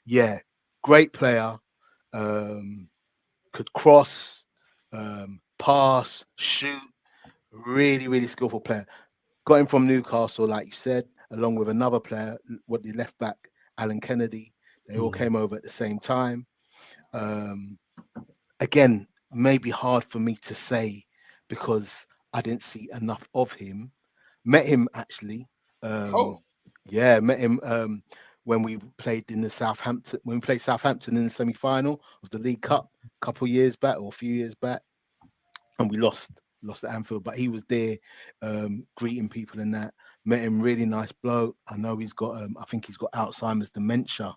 [SPEAKER 3] yeah, great player. Could cross, pass, shoot. Really, really skillful player. Got him from Newcastle, like you said, along with another player, the left back, Alan Kennedy. They all came over at the same time. Again, maybe hard for me to say because I didn't see enough of him. Met him actually. Yeah, met him when we played in the Southampton. When we played Southampton in the semi-final of the League Cup a few years back, and we lost at Anfield. But he was there, greeting people and that. Met him, really nice bloke. I know he's got, I think he's got Alzheimer's dementia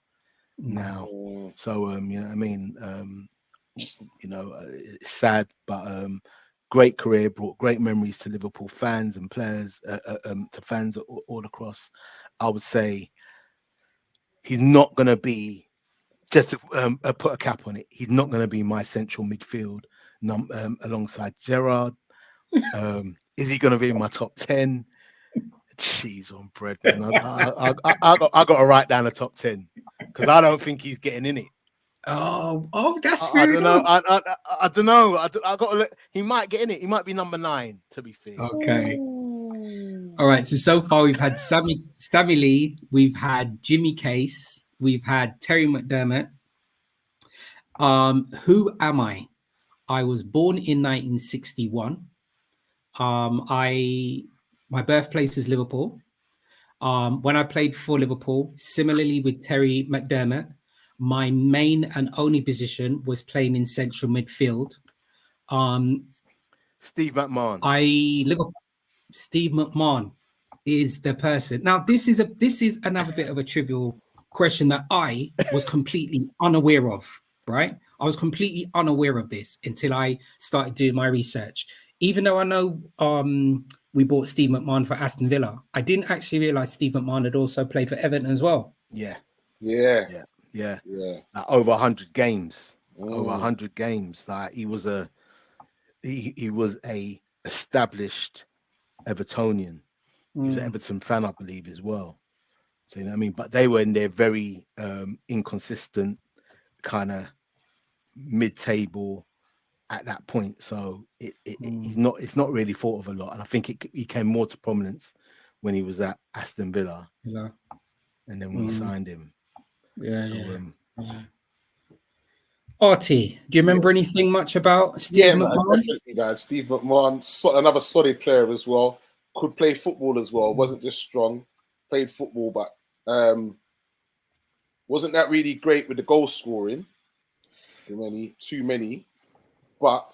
[SPEAKER 3] now. So you know what I mean. It's sad, but great career, brought great memories to Liverpool fans and players, to fans all across. I would say he's not going to be, just to put a cap on it, he's not going to be my central midfield alongside Gerrard. Is he going to be in my top 10? Cheese on bread, man. I got to write down the top 10 because I don't think he's getting in it.
[SPEAKER 1] Oh, that's fair
[SPEAKER 3] enough. I don't know. I got to look. He might get in it. He might be number 9, to be fair.
[SPEAKER 1] Okay. All right. So far we've had Sammy Lee, we've had Jimmy Case, we've had Terry McDermott. Who am I? I was born in 1961. My birthplace is Liverpool. When I played for Liverpool, similarly with Terry McDermott, my main and only position was playing in central midfield.
[SPEAKER 3] Steve McMahon.
[SPEAKER 1] Steve McMahon is the person. Now, this is another bit of a trivial question that I was completely unaware of, right? I was completely unaware of this until I started doing my research. Even though I know we bought Steve McMahon for Aston Villa, I didn't actually realize Steve McMahon had also played for Everton as well.
[SPEAKER 3] Yeah. Like over 100 games. Over 100 games. Like he was a established Evertonian. He was an Everton fan, I believe, as well. So you know what I mean? But they were in their very inconsistent kind of mid-table at that point. So it's not really thought of a lot. And I think he came more to prominence when he was at Aston Villa.
[SPEAKER 1] Yeah.
[SPEAKER 3] And then we signed him.
[SPEAKER 1] Artie, do you remember anything much about Steve McMahon?
[SPEAKER 2] Definitely, man. Steve McMahon, another solid player as well. Could play football as well. Wasn't just strong. Played football, but wasn't that really great with the goal scoring. Too many. But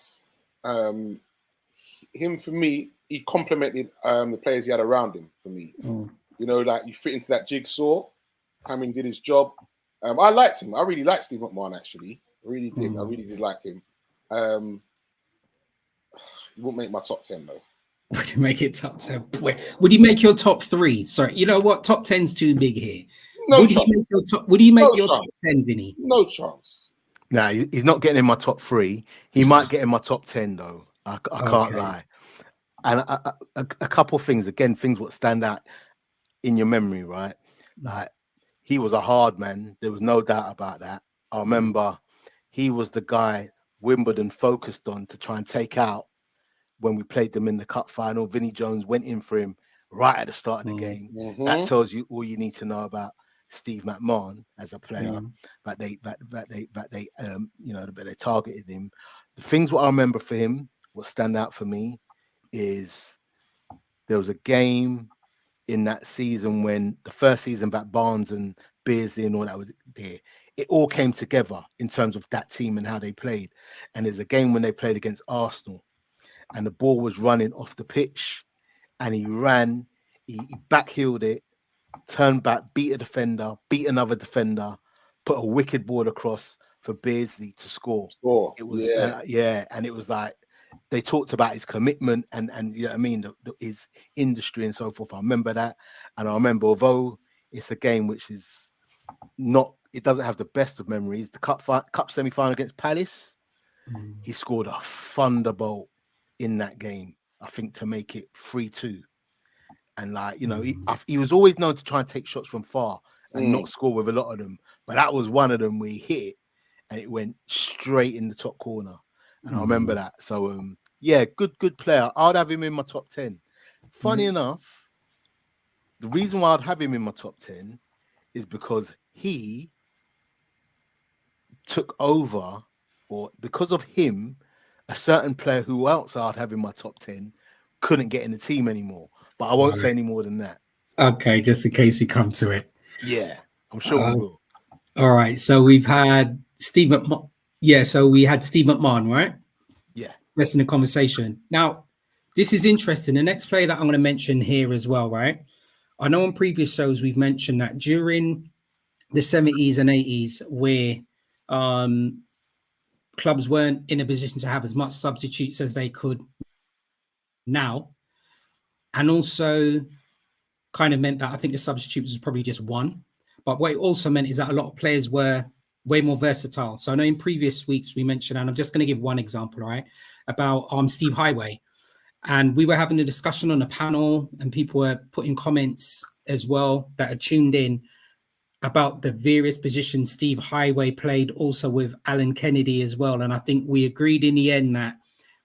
[SPEAKER 2] him, for me, he complemented the players he had around him, for me. You know, like you fit into that jigsaw. Hamming did his job. I liked him. I really liked Steve McMahon, actually. I really did. I really did like him. He wouldn't make my top 10, though.
[SPEAKER 1] Would he make it top 10? Would he make your top 3? Sorry, you know what? Top 10's too big here. Would he make your top 10, Vinny?
[SPEAKER 2] No chance.
[SPEAKER 3] No, he's not getting in my top 3. He might get in my top 10, though. I can't lie. And a couple of things, again, things what stand out in your memory, right? Like, he was a hard man. There was no doubt about that. I remember he was the guy Wimbledon focused on to try and take out when we played them in the cup final. Vinnie Jones went in for him right at the start of the game. That tells you all you need to know about Steve McMahon as a player. But they targeted him. The things what I remember for him, what stand out for me, is there was a game in that season when the first season back Barnes and Beardsley and all that was there. It all came together in terms of that team and how they played. And there's a game when they played against Arsenal and the ball was running off the pitch and he ran, he backheeled it, turned back, beat a defender, beat another defender, put a wicked ball across for Beardsley to score. It was, and it was like, they talked about his commitment and you know what I mean, his industry and so forth. I remember that. And I remember, although it's a game which is not, it doesn't have the best of memories, the cup semi-final against Palace, he scored a thunderbolt in that game, I think, to make it 3-2. And like, you know, he was always known to try and take shots from far and not score with a lot of them. But that was one of them where he hit it and it went straight in the top corner. And I remember that. So, good player. I'd have him in my top 10. Funny enough, the reason why I'd have him in my top 10 is because he took over, or because of him, a certain player who else I'd have in my top 10 couldn't get in the team anymore. But I won't say any more than that.
[SPEAKER 1] Okay, just in case we come to it.
[SPEAKER 3] Yeah, I'm sure we will.
[SPEAKER 1] All right, so we've had Steve McMahon. Yeah, so we had Steve McMahon, right?
[SPEAKER 3] Yeah.
[SPEAKER 1] That's in the conversation. Now, this is interesting. The next player that I'm going to mention here as well, right? I know on previous shows we've mentioned that during the 70s and 80s where clubs weren't in a position to have as much substitutes as they could now. And also kind of meant that I think the substitutes was probably just one. But what it also meant is that a lot of players were way more versatile. So I know in previous weeks we mentioned, and I'm just going to give one example, right, about Steve Highway. And we were having a discussion on a panel and people were putting comments as well that are tuned in about the various positions Steve Highway played, also with Alan Kennedy as well. And I think we agreed in the end that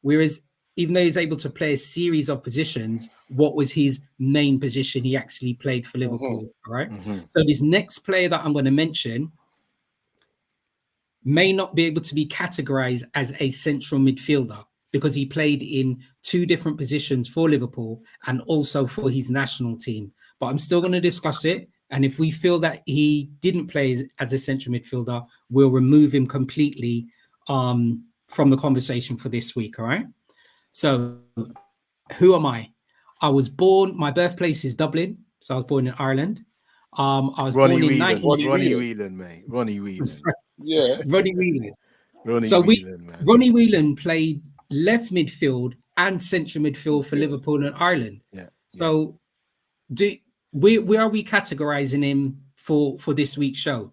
[SPEAKER 1] whereas even though he's able to play a series of positions, what was his main position he actually played for Liverpool, right? So this next player that I'm going to mention may not be able to be categorized as a central midfielder because he played in 2 different positions for Liverpool and also for his national team. But I'm still going to discuss it. And if we feel that he didn't play as a central midfielder, we'll remove him completely from the conversation for this week. All right. So who am I? I was born, my birthplace is Dublin. So I was born in Ireland. I was
[SPEAKER 3] Ronnie
[SPEAKER 1] born in
[SPEAKER 3] Whelan.
[SPEAKER 1] 19...
[SPEAKER 3] Ronnie Whelan, mate. Ronnie Whelan.
[SPEAKER 2] Yeah.
[SPEAKER 1] Ronnie Whelan.
[SPEAKER 3] Whelan, man.
[SPEAKER 1] Ronnie Whelan played left midfield and central midfield for Liverpool and Ireland.
[SPEAKER 3] Yeah.
[SPEAKER 1] So where are we categorizing him for this week's show?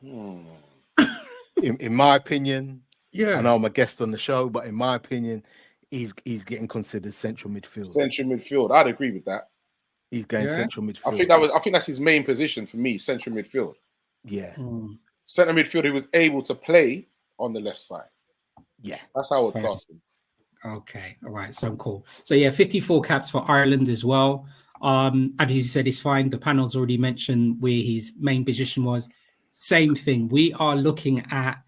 [SPEAKER 3] In my opinion,
[SPEAKER 1] Yeah,
[SPEAKER 3] I know I'm a guest on the show, but in my opinion, he's getting considered central midfield.
[SPEAKER 2] Central midfield. I'd agree with that.
[SPEAKER 3] He's going central midfield.
[SPEAKER 2] I think that's his main position for me, central midfield.
[SPEAKER 3] Yeah.
[SPEAKER 2] Centre midfield who was able to play on the left side.
[SPEAKER 3] Yeah.
[SPEAKER 2] That's how I would class him.
[SPEAKER 1] Okay. All right. So cool. So yeah, 54 caps for Ireland as well. As you said, it's fine. The panel's already mentioned where his main position was. Same thing. We are looking at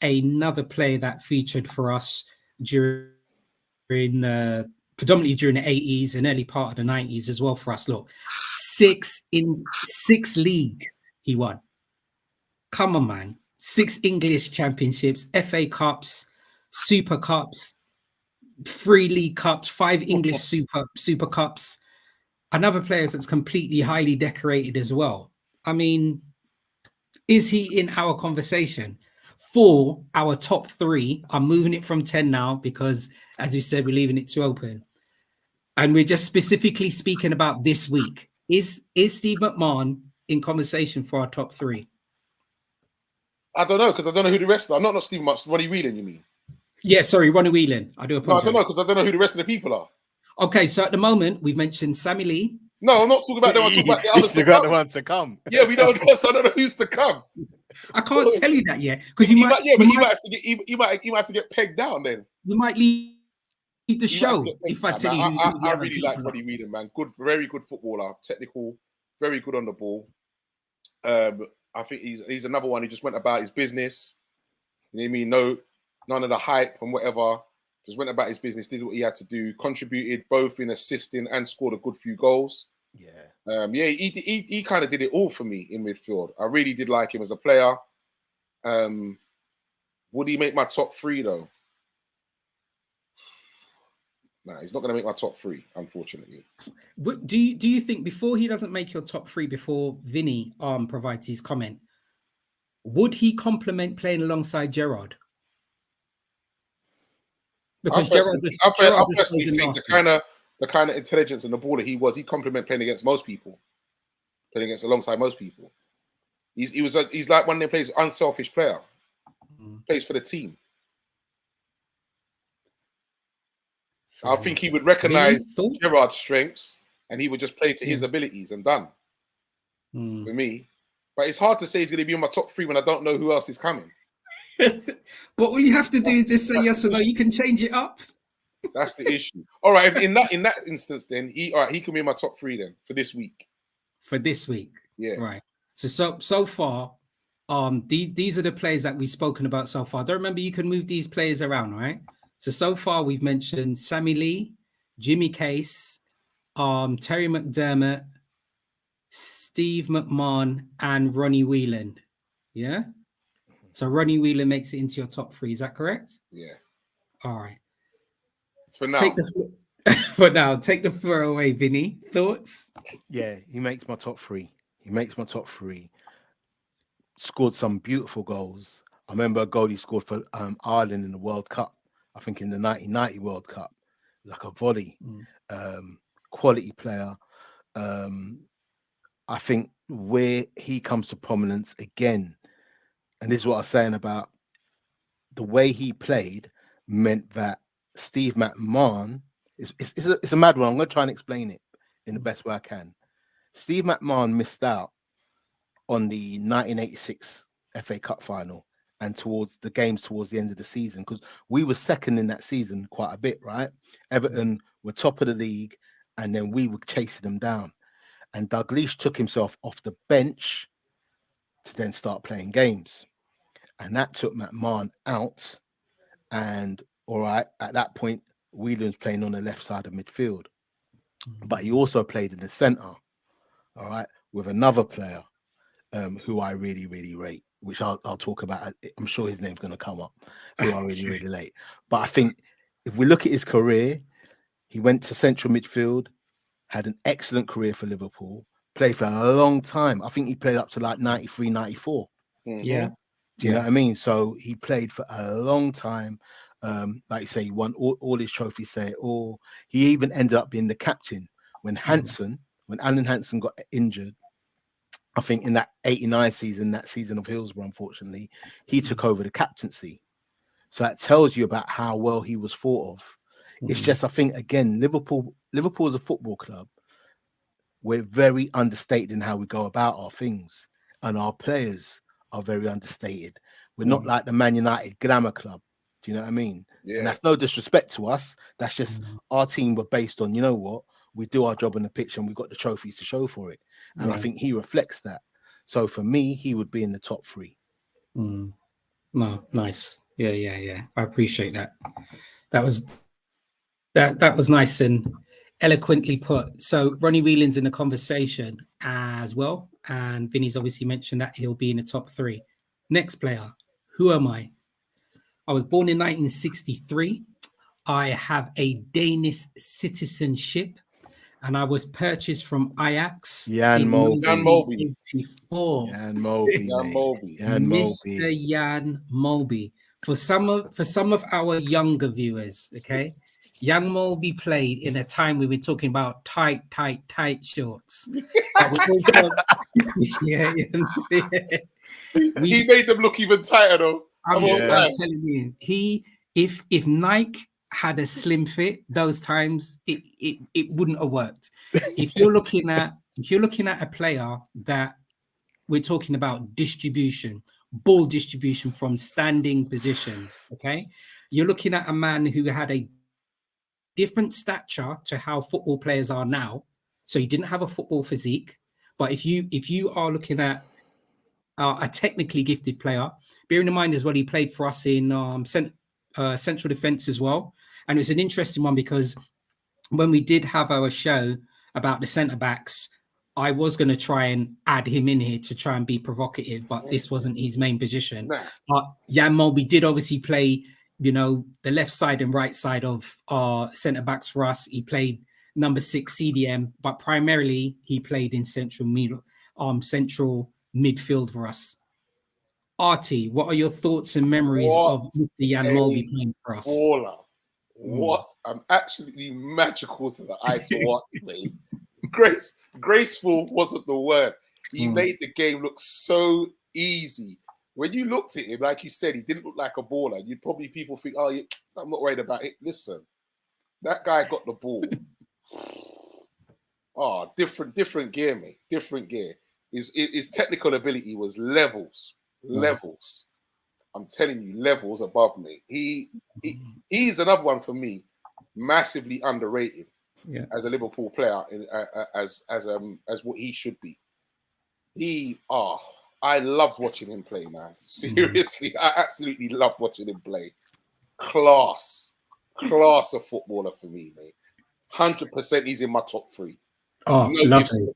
[SPEAKER 1] another player that featured for us during predominantly during the 80s and early part of the 90s as well for us. Look, 6 leagues he won. Come on, man. 6 English championships, FA Cups, Super Cups, 3 League Cups, 5 English Super Cups. Another player that's completely highly decorated as well. I mean, is he in our conversation? For our top 3, I'm moving it from 10 now because, as we said, we're leaving it too open. And we're just specifically speaking about this week. Is Steve McMahon in conversation for our top 3?
[SPEAKER 2] I don't know because I don't know who the rest are. Not Steve McMahon. Ronnie Whelan, you mean?
[SPEAKER 1] Yeah, sorry, Ronnie Whelan. I do apologize.
[SPEAKER 2] No, I don't know because I don't know who the rest of the people are.
[SPEAKER 1] Okay, so at the moment, we've mentioned Sammy Lee.
[SPEAKER 2] No, I'm not talking about them. I'm talking about the others.
[SPEAKER 3] You got the ones to come.
[SPEAKER 2] Yeah, we don't know. So I don't know who's to come.
[SPEAKER 1] I can't tell you that yet because
[SPEAKER 2] he might have to get pegged down then.
[SPEAKER 1] You might leave the show if I tell you.
[SPEAKER 2] I really like Ronnie Whelan, man. Good, very good footballer, technical, very good on the ball. I think he's another one who just went about his business. You know what I mean? No, none of the hype and whatever. Just went about his business, did what he had to do, contributed both in assisting and scored a good few goals.
[SPEAKER 3] Yeah.
[SPEAKER 2] He kind of did it all for me in midfield. I really did like him as a player. Would he make my top 3 though? No, he's not going to make my top 3, unfortunately.
[SPEAKER 1] Do you think before he doesn't make your top 3, before Vinny provides his comment, would he complement playing alongside Gerrard? Because
[SPEAKER 2] I personally think the kind of intelligence and the baller he complement playing against most people, alongside most people. He's like one of them plays unselfish player, plays for the team. I think he would recognize Gerrard's strengths and he would just play to his abilities and done. For me, but it's hard to say he's going to be in my top 3 when I don't know who else is coming.
[SPEAKER 1] But all you have to do is just say yes or no. You can change it up.
[SPEAKER 2] That's the issue. All right, in that instance, then he can be in my top 3 then for this week.
[SPEAKER 1] For this week,
[SPEAKER 2] yeah.
[SPEAKER 1] Right. So far, these are the players that we've spoken about so far. Don't remember you can move these players around, right? So far we've mentioned Sammy Lee, Jimmy Case, Terry McDermott, Steve McMahon, and Ronnie Whelan. Yeah. So Ronnie Whelan makes it into your top 3. Is that correct?
[SPEAKER 2] Yeah.
[SPEAKER 1] All right.
[SPEAKER 2] For now.
[SPEAKER 1] Take the floor away, Vinny. Thoughts?
[SPEAKER 3] Yeah, he makes my top 3. Scored some beautiful goals. I remember a goal he scored for Ireland in the World Cup. I think in the 1990 World Cup, like a volley. Quality player. I think where he comes to prominence again, and this is what I was saying about the way he played, meant that Steve McMahon, it's a mad one. I'm going to try and explain it in the best way I can. Steve McMahon missed out on the 1986 FA Cup final and towards the end of the season, because we were second in that season quite a bit, right? Everton were top of the league, and then we were chasing them down. And Dalglish took himself off the bench to then start playing games. And that took McMahon out. And all right, at that point, Whelan's playing on the left side of midfield. But he also played in the centre, all right, with another player who I really, really rate, which I'll talk about. I'm sure his name's going to come up, who I really, really rate. But I think if we look at his career, he went to central midfield, had an excellent career for Liverpool, played for a long time. I think he played up to like 93, 94.
[SPEAKER 1] Yeah.
[SPEAKER 3] Do you know what I mean? So he played for a long time. Like you say, he won all his trophies, or he even ended up being the captain when Alan Hansen got injured. I think in that 89 season, that season of Hillsborough, unfortunately, he took over the captaincy. So that tells you about how well he was thought of. It's just, I think, again, Liverpool is a football club. We're very understated in how we go about our things, and our players are very understated. We're not like the Man United glamour club. Do you know what I mean?
[SPEAKER 2] Yeah.
[SPEAKER 3] And that's no disrespect to us. That's just our team were based on, you know what? We do our job on the pitch and we've got the trophies to show for it. And I think he reflects that. So for me, he would be in the top 3.
[SPEAKER 1] No, nice. Yeah. I appreciate that. That was nice and eloquently put. So Ronnie Whelan's in the conversation as well. And Vinny's obviously mentioned that he'll be in the top 3. Next player, who am I? I was born in 1963. I have a Danish citizenship, and I was purchased from Ajax in 1984.
[SPEAKER 3] Jan Molby.
[SPEAKER 1] Mr. Jan Molby. For some of our younger viewers, okay, Jan Molby played in a time we were talking about tight shorts.
[SPEAKER 2] He made them look even tighter, though.
[SPEAKER 1] I'm telling you, if Nike had a slim fit, those times it wouldn't have worked. If you're looking at a player that we're talking about ball distribution from standing positions, okay, you're looking at a man who had a different stature to how football players are now. So he didn't have a football physique, but if you are looking at a technically gifted player, bearing in mind as well, he played for us in central defense as well. And it's an interesting one because when we did have our show about the centre backs, I was going to try and add him in here to try and be provocative, but this wasn't his main position. But Jan Molby did obviously play, the left side and right side of our centre backs for us. He played number 6 CDM, but primarily he played in central midfield for us. Artie, what are your thoughts and memories of Mr. Jan Molby playing for us?
[SPEAKER 2] Baller. What? I'm absolutely magical to the eye to watch, mate. Graceful wasn't the word. He made the game look so easy. When you looked at him, like you said, he didn't look like a baller. People think, oh, I'm not worried about it. Listen, that guy got the ball. Different gear, mate. Different gear. His technical ability was levels. I'm telling you, levels above me. He's another one for me, massively underrated as a Liverpool player, as what he should be. I loved watching him play, man. Seriously, I absolutely loved watching him play. Class of footballer for me, mate. 100% he's in my top 3.
[SPEAKER 1] Oh,
[SPEAKER 2] no
[SPEAKER 1] lovely.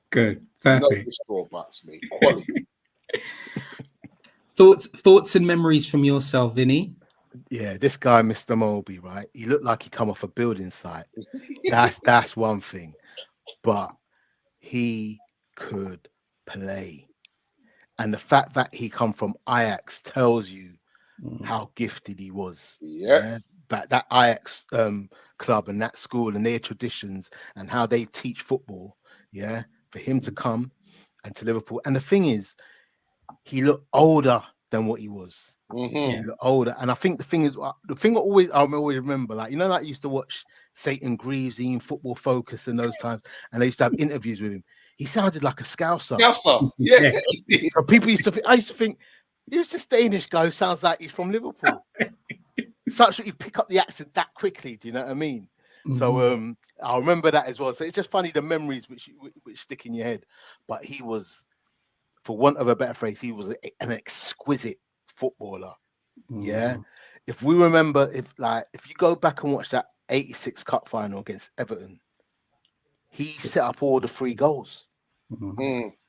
[SPEAKER 1] Good, perfect.
[SPEAKER 2] No buts, mate. Quality.
[SPEAKER 1] Thoughts and memories from yourself, Vinny?
[SPEAKER 3] Yeah, this guy, Mr. Molby, right? He looked like he come off a building site. That's one thing. But he could play. And the fact that he come from Ajax tells you how gifted he was. Yeah. But that Ajax club and that school and their traditions and how they teach football, for him to come and to Liverpool. And the thing is, he looked older than what he was. He looked older. And I think the thing I always remember, like, like I used to watch Satan Greaves in Football Focus in those times, and they used to have interviews with him. He sounded like a Scouser.
[SPEAKER 2] Yeah.
[SPEAKER 3] So people I used to think, who's this Danish guy who sounds like he's from Liverpool? Such that you pick up the accent that quickly, do you know what I mean? So I remember that as well. So it's just funny, the memories which stick in your head. But he was for want of a better phrase, he was an exquisite footballer. Yeah. If we remember, if you go back and watch that 86 Cup final against Everton, he set up all the 3 goals.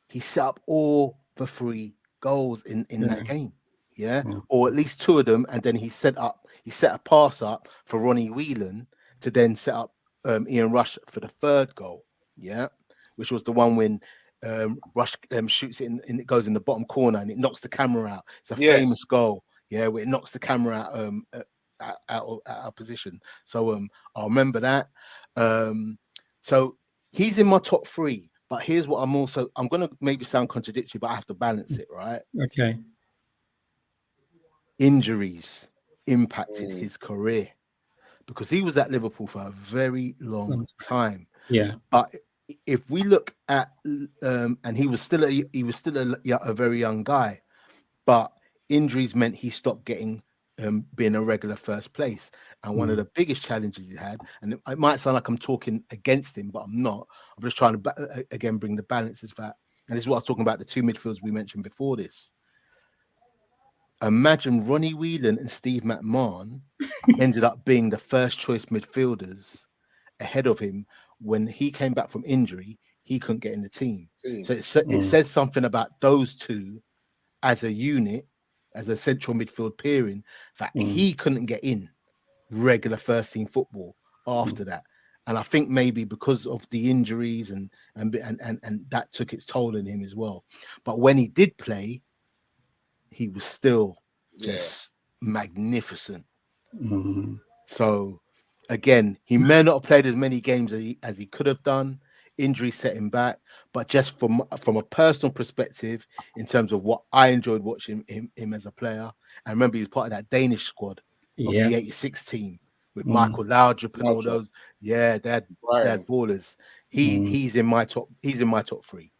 [SPEAKER 3] He set up all the 3 goals in that game. Yeah. Or at least 2 of them. And then he set a pass up for Ronnie Whelan to then set up Ian Rush for the 3rd goal. Yeah. Which was the one when Rush shoots it and it goes in the bottom corner and it knocks the camera out. It's a famous goal. Yeah, where it knocks the camera out of position. So I'll remember that. So he's in my top 3. But here's what I'm going to maybe sound contradictory, but I have to balance it, right?
[SPEAKER 1] Okay.
[SPEAKER 3] Injuries impacted his career because he was at Liverpool for a very long time.
[SPEAKER 1] Yeah.
[SPEAKER 3] But if we look at, and he was still a very young guy, but injuries meant he stopped getting being a regular first place. And one of the biggest challenges he had, and it might sound like I'm talking against him, but I'm not. I'm just trying to again bring the balances back. And this is what I was talking about, the 2 midfielders we mentioned before this. Imagine Ronnie Whelan and Steve McMahon ended up being the first choice midfielders ahead of him when he came back from injury. He couldn't get in the team. So it says something about those 2 as a unit, as a central midfield pairing, that he couldn't get in regular first team football after that. And I think maybe because of the injuries and that took its toll on him as well. But when he did play, he was still just magnificent. So again, he may not have played as many games as he could have done. Injury set him back, but just from a personal perspective, in terms of what I enjoyed watching him as a player, and remember he was part of that Danish squad of the '86 team with Michael Laudrup and all those. Yeah, they had ballers. He's in my top 3.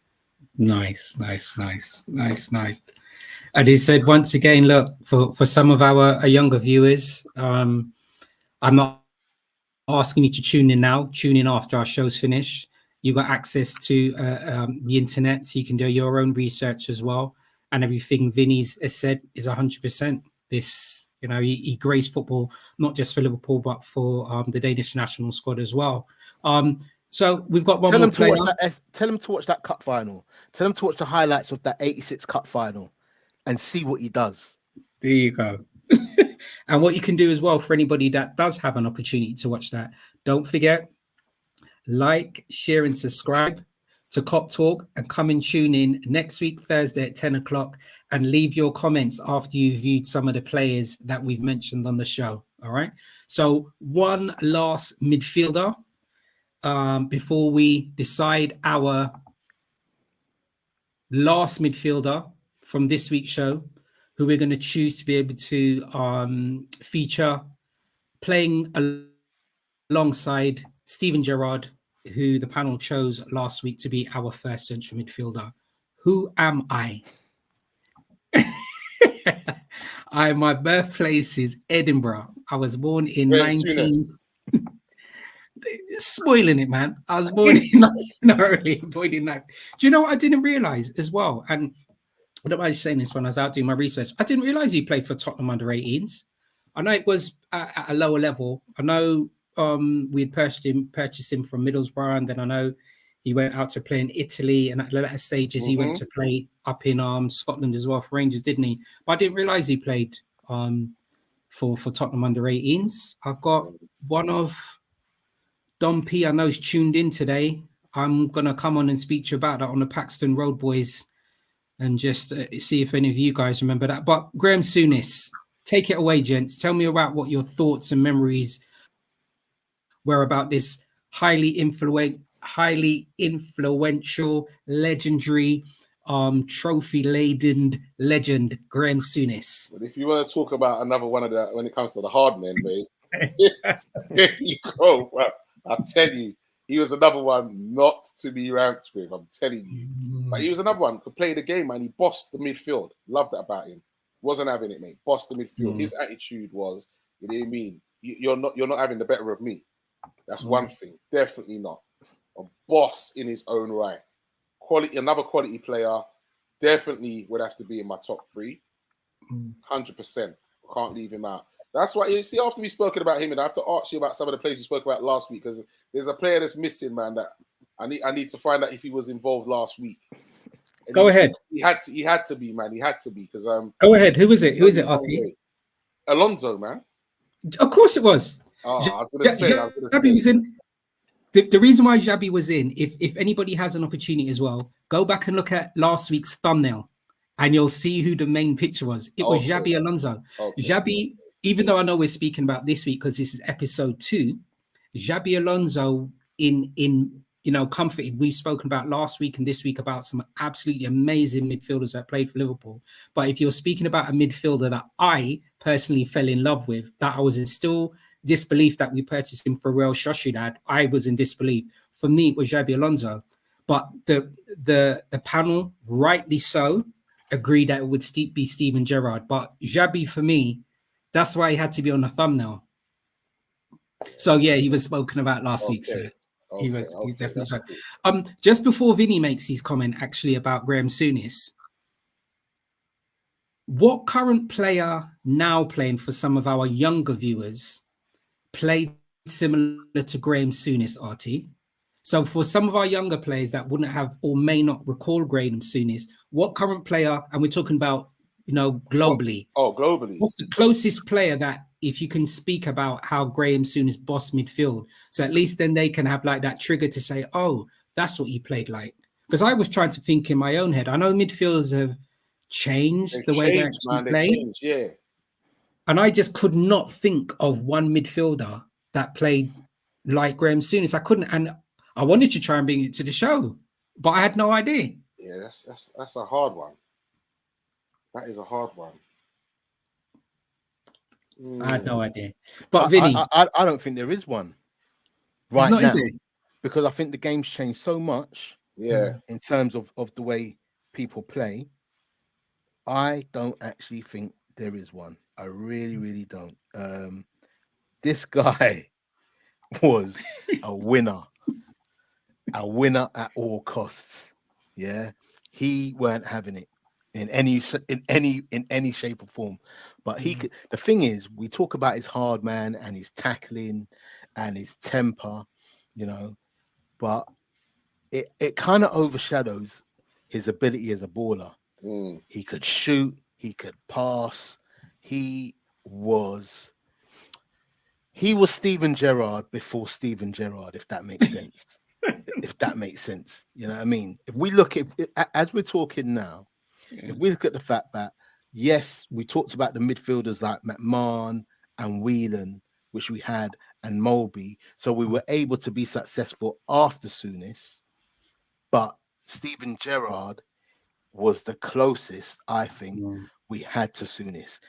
[SPEAKER 1] Nice. And he said once again, look, for some of our younger viewers, I'm not asking you to tune in now. Tune in after our show's finished. You got access to the internet, so you can do your own research as well. And everything Vinny's has said is 100%. This, he graced football not just for Liverpool but for the Danish national squad as well. So we've got one more player.
[SPEAKER 3] Tell him to watch that cup final. Tell him to watch the highlights of that '86 cup final and see what he does.
[SPEAKER 1] There you go. And what you can do as well for anybody that does have an opportunity to watch that, don't forget, like, share, and subscribe to Cop Talk, and come and tune in next week, Thursday at 10 o'clock, and leave your comments after you've viewed some of the players that we've mentioned on the show. All right. So one last midfielder before we decide our last midfielder from this week's show, who we're going to choose to be able to feature playing alongside Steven Gerrard, who the panel chose last week to be our first central midfielder. Who am I? My birthplace is Edinburgh. I was born in 19... Spoiling it, man. I was born in born in 9. Do you know what I didn't realise as well? And I don't mind saying this when I was out doing my research. I didn't realise he played for Tottenham under 18s. I know it was at a lower level. I know we had purchased him from Middlesbrough, and then I know he went out to play in Italy, and at later stages he went to play up in Scotland as well for Rangers, didn't he? But I didn't realise he played for Tottenham under 18s. I've got one of Don P. I know is tuned in today. I'm gonna come on and speak to you about that on the Paxton Road Boys, and just see if any of you guys remember that. But Graham Souness, take it away, gents. Tell me about what your thoughts and memories were about this highly influential, legendary, trophy-laden legend, Graham Souness.
[SPEAKER 2] But if you want to talk about another one of the, when it comes to the hard men, mate, there you go. Well, I tell you, he was another one not to be ranked with. I'm telling you, but he was another one could play the game, man. He bossed the midfield. Loved that about him. Wasn't having it, mate. Bossed the midfield. His attitude was, you know what I mean? You're not having the better of me. That's one thing. Definitely not. A boss in his own right. Quality, another quality player. definitely would have to be in my top 3. 100%. Can't leave him out. That's why you see, after we've spoken about him, and I have to ask you about some of the players you spoke about last week, because there's a player that's missing, man, that I need to find out if he was involved last week. And
[SPEAKER 1] Go ahead.
[SPEAKER 2] He had to be, man. He had to be, because
[SPEAKER 1] Go ahead. Who is it? Who is it, RT?
[SPEAKER 2] Alonso, man.
[SPEAKER 1] Of course it was.
[SPEAKER 2] Oh, I was gonna say.
[SPEAKER 1] Xabi was in. The reason why Xabi was in, if anybody has an opportunity as well, go back and look at last week's thumbnail, and you'll see who the main picture was. It was Xabi Alonso. Xabi, even though I know we're speaking about this week because this is episode 2, Xabi Alonso in comforted. We've spoken about last week and this week about some absolutely amazing midfielders that played for Liverpool. But if you're speaking about a midfielder that I personally fell in love with, that I was in still disbelief that we purchased him for Real Sociedad, I was in disbelief. For me, it was Xabi Alonso. But the panel, rightly so, agreed that it would be Steven Gerrard. But Xabi, for me, that's why he had to be on the thumbnail. So yeah, he was spoken about last week, sir. He's definitely right. Just before Vinny makes his comment actually about Graham Souness, what current player now playing for some of our younger viewers played similar to Graham Souness, RT? So for some of our younger players that wouldn't have or may not recall Graham Souness, what current player, and we're talking about, globally.
[SPEAKER 2] Globally.
[SPEAKER 1] What's the closest player that, if you can speak about how Graham Souness bossed midfield, so at least then they can have like that trigger to say, oh, that's what he played like. Because I was trying to think in my own head. I know midfielders have changed the way they actually play.
[SPEAKER 2] Yeah.
[SPEAKER 1] And I just could not think of one midfielder that played like Graham Souness. I couldn't, and I wanted to try and bring it to the show, but I had no idea.
[SPEAKER 2] Yeah, that's a hard one. That is a hard one.
[SPEAKER 1] I had no idea. But Vinny,
[SPEAKER 3] I don't think there is one right now, because I think the game's changed so much.
[SPEAKER 2] Yeah.
[SPEAKER 3] In terms of the way people play, I don't actually think there is one. I really, really don't. This guy was a winner at all costs. Yeah, he weren't having it in any shape or form. But he could. The thing is, we talk about his hard man and his tackling and his temper, but it kind of overshadows his ability as a baller. He could shoot, he could pass. He was Steven Gerrard before Steven Gerrard, if that makes sense. If that makes sense, you know what I mean? If we look at as we're talking now, if we look at the fact that, yes, we talked about the midfielders like McMahon and Whelan, which we had, and Mulby, so we were able to be successful after Souness, but Steven Gerrard was the closest, I think, we had to Souness.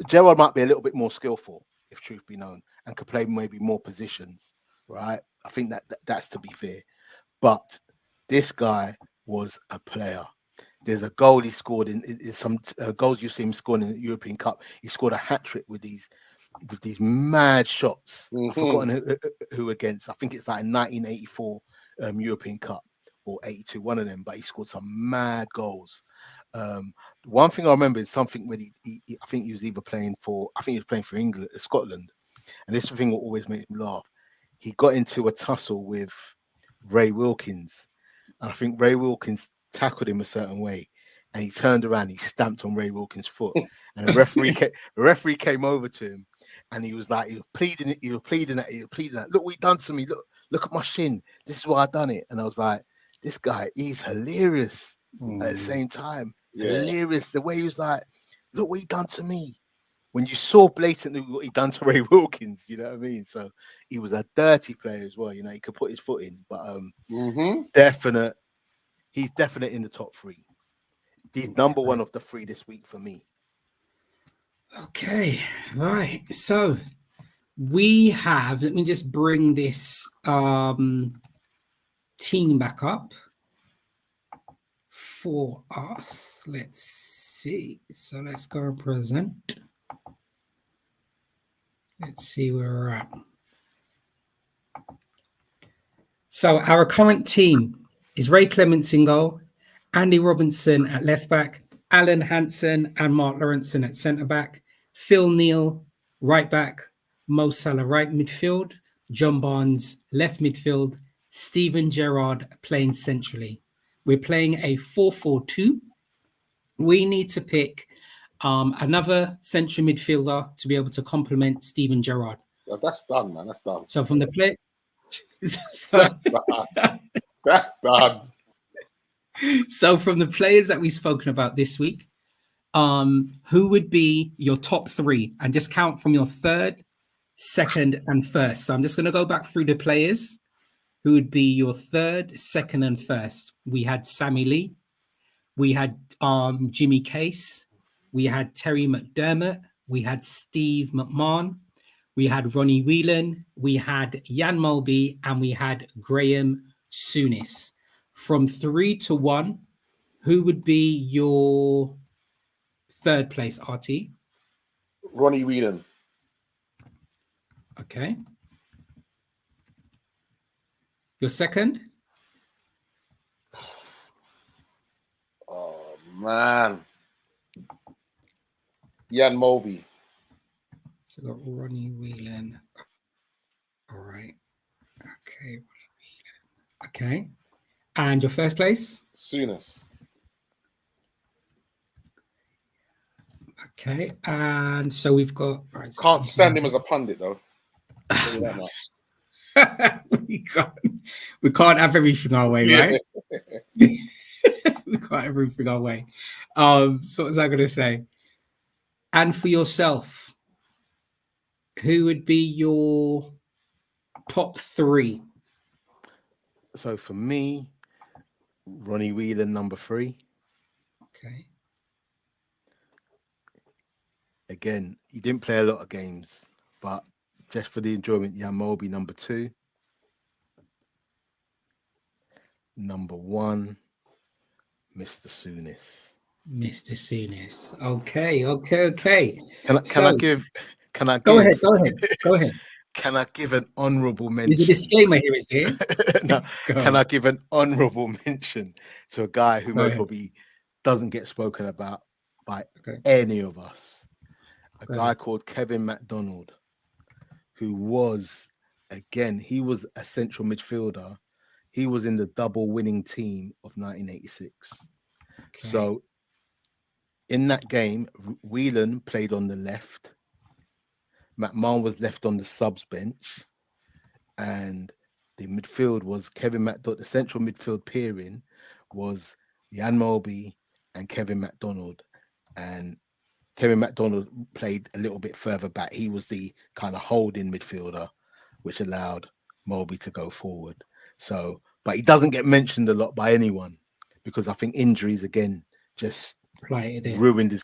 [SPEAKER 3] Gerrard might be a little bit more skillful, if truth be known, and could play maybe more positions, right? I think that's to be fair. But this guy was a player. There's a goal he scored in some goals you see him scoring in the European Cup. He scored a hat-trick with these mad shots. I've forgotten who against. I think it's like 1984 European Cup or 82, one of them, but he scored some mad goals. One thing I remember is something when he I think he was playing for England, Scotland, and this thing will always make me laugh. He got into a tussle with Ray Wilkins, and I think Ray Wilkins tackled him a certain way, and he turned around, he stamped on Ray Wilkins' foot, and the referee came over to him, and he was pleading that, look what he done to me, look at my shin, this is why I done it. And I was like, this guy, he's hilarious at the same time. Hilarious, the way he was like, look what he done to me. When you saw blatantly what he done to Ray Wilkins, you know what I mean? So he was a dirty player as well, he could put his foot in, but he's definite in the top 3. He's number 1 of the 3 this week for me.
[SPEAKER 1] Okay, right. So we have, let me just bring this team back up for us. Let's see. So let's go and present. Let's see where we're at. So our current team is Ray Clements in goal, Andy Robinson at left back, Alan Hansen and Mark Lawrenson at centre back, Phil Neal right back, Mo Salah right midfield, John Barnes left midfield, Steven Gerrard playing centrally. We're playing a 4-4-2. We need to pick another central midfielder to be able to complement Steven Gerrard.
[SPEAKER 2] Yeah, that's done, man. That's done.
[SPEAKER 1] So from the play,
[SPEAKER 2] That's done.
[SPEAKER 1] So from the players that we've spoken about this week, who would be your top three? And just count from your third, second, and first. So I'm just going to go back through the players. Who would be your third, second, and first? We had Sammy Lee. We had Jimmy Case. We had Terry McDermott. We had Steve McMahon. We had Ronnie Whelan. We had Jan Mulby. And we had Graham Souness. From 3 to 1, who would be your third place, RT?
[SPEAKER 2] Ronnie Whelan.
[SPEAKER 1] Okay. Your second?
[SPEAKER 2] Oh, man. Jan Mulby.
[SPEAKER 1] So got Ronnie Whelan. All right. Okay. Okay. And your first place?
[SPEAKER 2] Souness.
[SPEAKER 1] Okay. And so we've got... Right, so
[SPEAKER 2] Can't stand him as a pundit, though.
[SPEAKER 1] we can't have everything our way, right? We can't have everything our way. So what was I going to say? And for yourself, who would be your top three?
[SPEAKER 3] So for me, Ronnie Whelan, number 3.
[SPEAKER 1] Okay.
[SPEAKER 3] Again, he didn't play a lot of games, but just for the enjoyment, Jan Mulby, number 2. Number 1, Mr. Souness.
[SPEAKER 1] Mr. Souness. Okay.
[SPEAKER 3] Can I
[SPEAKER 1] Go ahead.
[SPEAKER 3] Can I give an honourable mention?
[SPEAKER 1] There's a disclaimer here, is there?
[SPEAKER 3] No, can I give an honourable mention to a guy who most probably doesn't get spoken about by any of us? A guy called Kevin MacDonald, who was, again, he was a central midfielder. He was in the double winning team of 1986. Okay. So in that game, Whelan played on the left. McMahon was left on the subs bench. And the midfield was Kevin MacDonald. The central midfield pairing was Jan Mulby and Kevin MacDonald. And Kevin MacDonald played a little bit further back. He was the kind of holding midfielder, which allowed Mulby to go forward. So, but he doesn't get mentioned a lot by anyone because I think injuries again just ruined his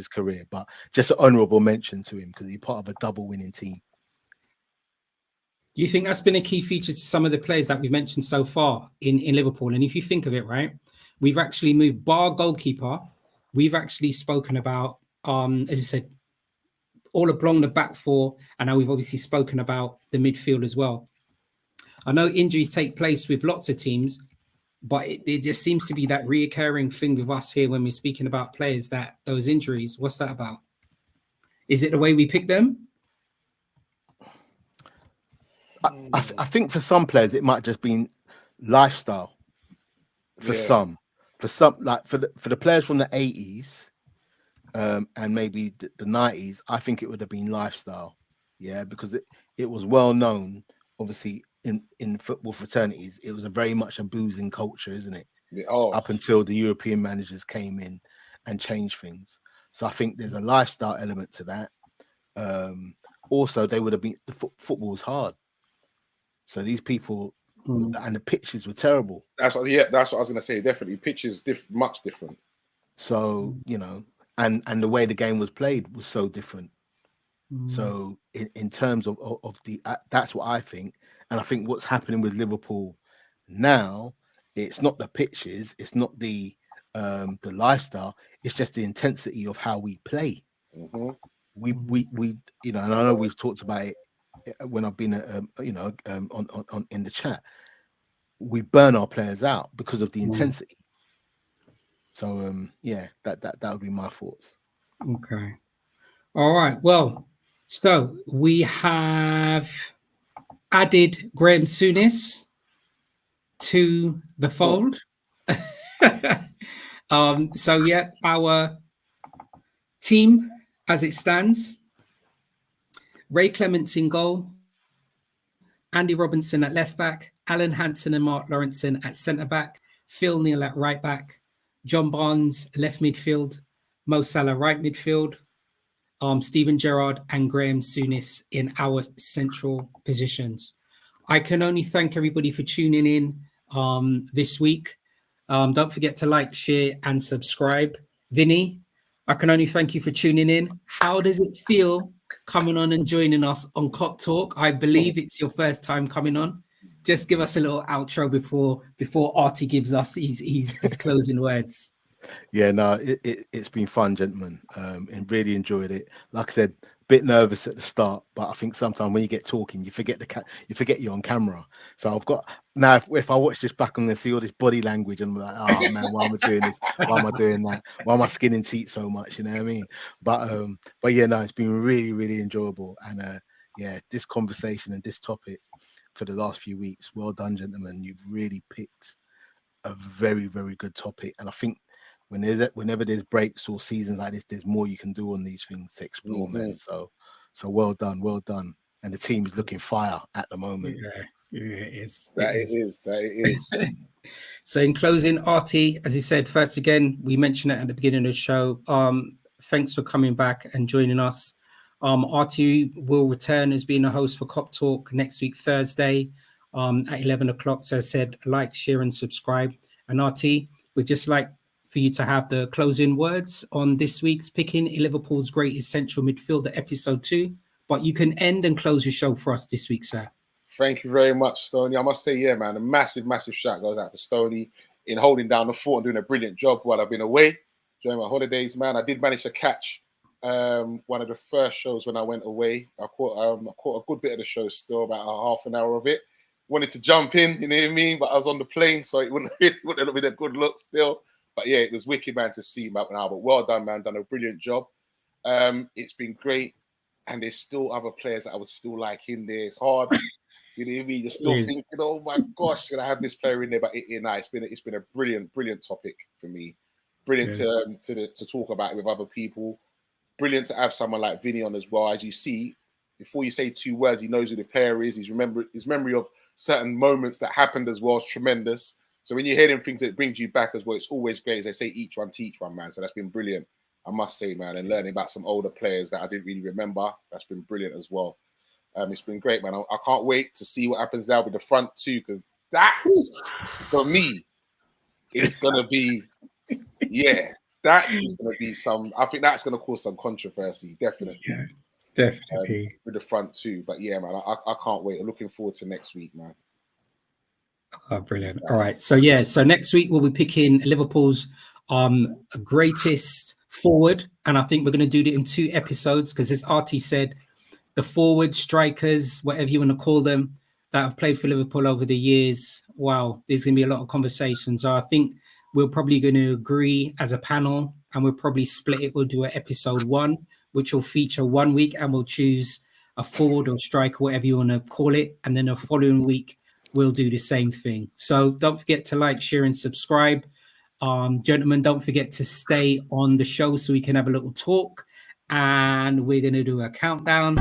[SPEAKER 3] career. But just an honourable mention to him because he's part of a double winning team.
[SPEAKER 1] Do you think that's been a key feature to some of the players that we've mentioned so far in Liverpool? And if you think of it, right, we've actually moved bar goalkeeper. We've actually spoken about, as I said, all along the back four, and now we've obviously spoken about the midfield as well. I know injuries take place with lots of teams, but it just seems to be that reoccurring thing with us here when we're speaking about players, that those injuries, what's that about? Is it the way we pick them?
[SPEAKER 3] I think for some players, it might just been lifestyle. For some, like for the players from the 80s and maybe the 90s, I think it would have been lifestyle. Yeah, because it was well known, obviously, in football fraternities, it was very much a boozing culture, isn't it?
[SPEAKER 2] Yeah. Oh.
[SPEAKER 3] Up until the European managers came in and changed things. So I think there's a lifestyle element to that. Also, they would have been, football was hard. So these people and the pitches were terrible.
[SPEAKER 2] That's what I was going to say. Definitely, pitches much different.
[SPEAKER 3] So and the way the game was played was so different. So in terms of the that's what I think, and I think what's happening with Liverpool now, it's not the pitches, it's not the lifestyle, it's just the intensity of how we play.
[SPEAKER 2] Mm-hmm.
[SPEAKER 3] We and I know we've talked about it when I've been on in the chat. We burn our players out because of the intensity. So yeah, that would be my thoughts.
[SPEAKER 1] Okay. All right. Well, so we have added Graham Souness to the fold. So yeah, our team as it stands: Ray Clements in goal, Andy Robinson at left back, Alan Hansen and Mark Lawrenson at centre back, Phil Neal at right back, John Barnes left midfield, Mo Salah right midfield, Stephen Gerrard and Graham Souness in our central positions. I can only thank everybody for tuning in this week. Don't forget to like, share, and subscribe. Vinny, I can only thank you for tuning in. How does it feel coming on and joining us on Cop Talk? I believe it's your first time coming on. Just give us a little outro before Artie gives us his closing words.
[SPEAKER 3] Yeah, no, it's been fun, gentlemen, and really enjoyed it. Like I said, a bit nervous at the start, but I think sometimes when you get talking, you forget you're on camera. So I've got now, if I watch this back, I'm gonna see all this body language, and I'm like, oh man, why am I doing this? Why am I doing that? Why am I skinning teeth so much? You know what I mean? But yeah, no, it's been really, really enjoyable, and yeah, this conversation and this topic for the last few weeks, well done, gentlemen. You've really picked a very, very good topic, and I think whenever there's breaks or seasons like this, there's more you can do on these things to explore, man. So well done, and the team is looking fire at the moment.
[SPEAKER 1] Yeah, it is.
[SPEAKER 2] That it is.
[SPEAKER 1] So in closing, Artie, as you said, first again, we mentioned it at the beginning of the show. Thanks for coming back and joining us. Artie will return as being a host for Cop Talk next week, Thursday, at 11 o'clock. So I said, like, share, and subscribe. And Artie, we'd just like for you to have the closing words on this week's Picking Liverpool's Greatest Central Midfielder, episode 2. But you can end and close your show for us this week, sir.
[SPEAKER 2] Thank you very much, Stoney. I must say, yeah, man, a massive, massive shout goes out to Stoney in holding down the fort and doing a brilliant job while I've been away during my holidays, man. I did manage to catch one of the first shows when I went away. I caught a good bit of the show still, about a half an hour of it. Wanted to jump in, you know what I mean? But I was on the plane, so it wouldn't have been a good look still. But yeah, it was wicked, man, to see him up now. But well done, man. Done a brilliant job. It's been great. And there's still other players that I would still like in there. It's hard. You know what I mean? You're still thinking, oh my gosh, should I have this player in there? But it's been a brilliant topic for me. Brilliant to talk about it with other people. Brilliant to have someone like Vinny on as well. As you see, before you say 2 words, he knows who the player is. His memory of certain moments that happened as well is tremendous. So when you hear them things, it brings you back as well. It's always great. As they say, each one teach one, man. So that's been brilliant, I must say, man. And learning about some older players that I didn't really remember, that's been brilliant as well. It's been great, man. I can't wait to see what happens now with the front 2, because that, for me, it's going to be, that is going to be I think that's going to cause some controversy, definitely.
[SPEAKER 1] Yeah, definitely.
[SPEAKER 2] With the front 2. But yeah, man, I can't wait. I'm looking forward to next week, man.
[SPEAKER 1] Oh, brilliant. All right. So next week we'll be picking Liverpool's greatest forward. And I think we're going to do it in 2 episodes, because as Artie said, the forward strikers, whatever you want to call them, that have played for Liverpool over the years, wow, there's going to be a lot of conversations. So I think we're probably going to agree as a panel, and we'll probably split it. We'll do an episode 1, which will feature 1 week, and we'll choose a forward or striker, whatever you want to call it. And then the following week, we'll do the same thing. So don't forget to like, share, and subscribe. Gentlemen, don't forget to stay on the show so we can have a little talk. And we're going to do a countdown.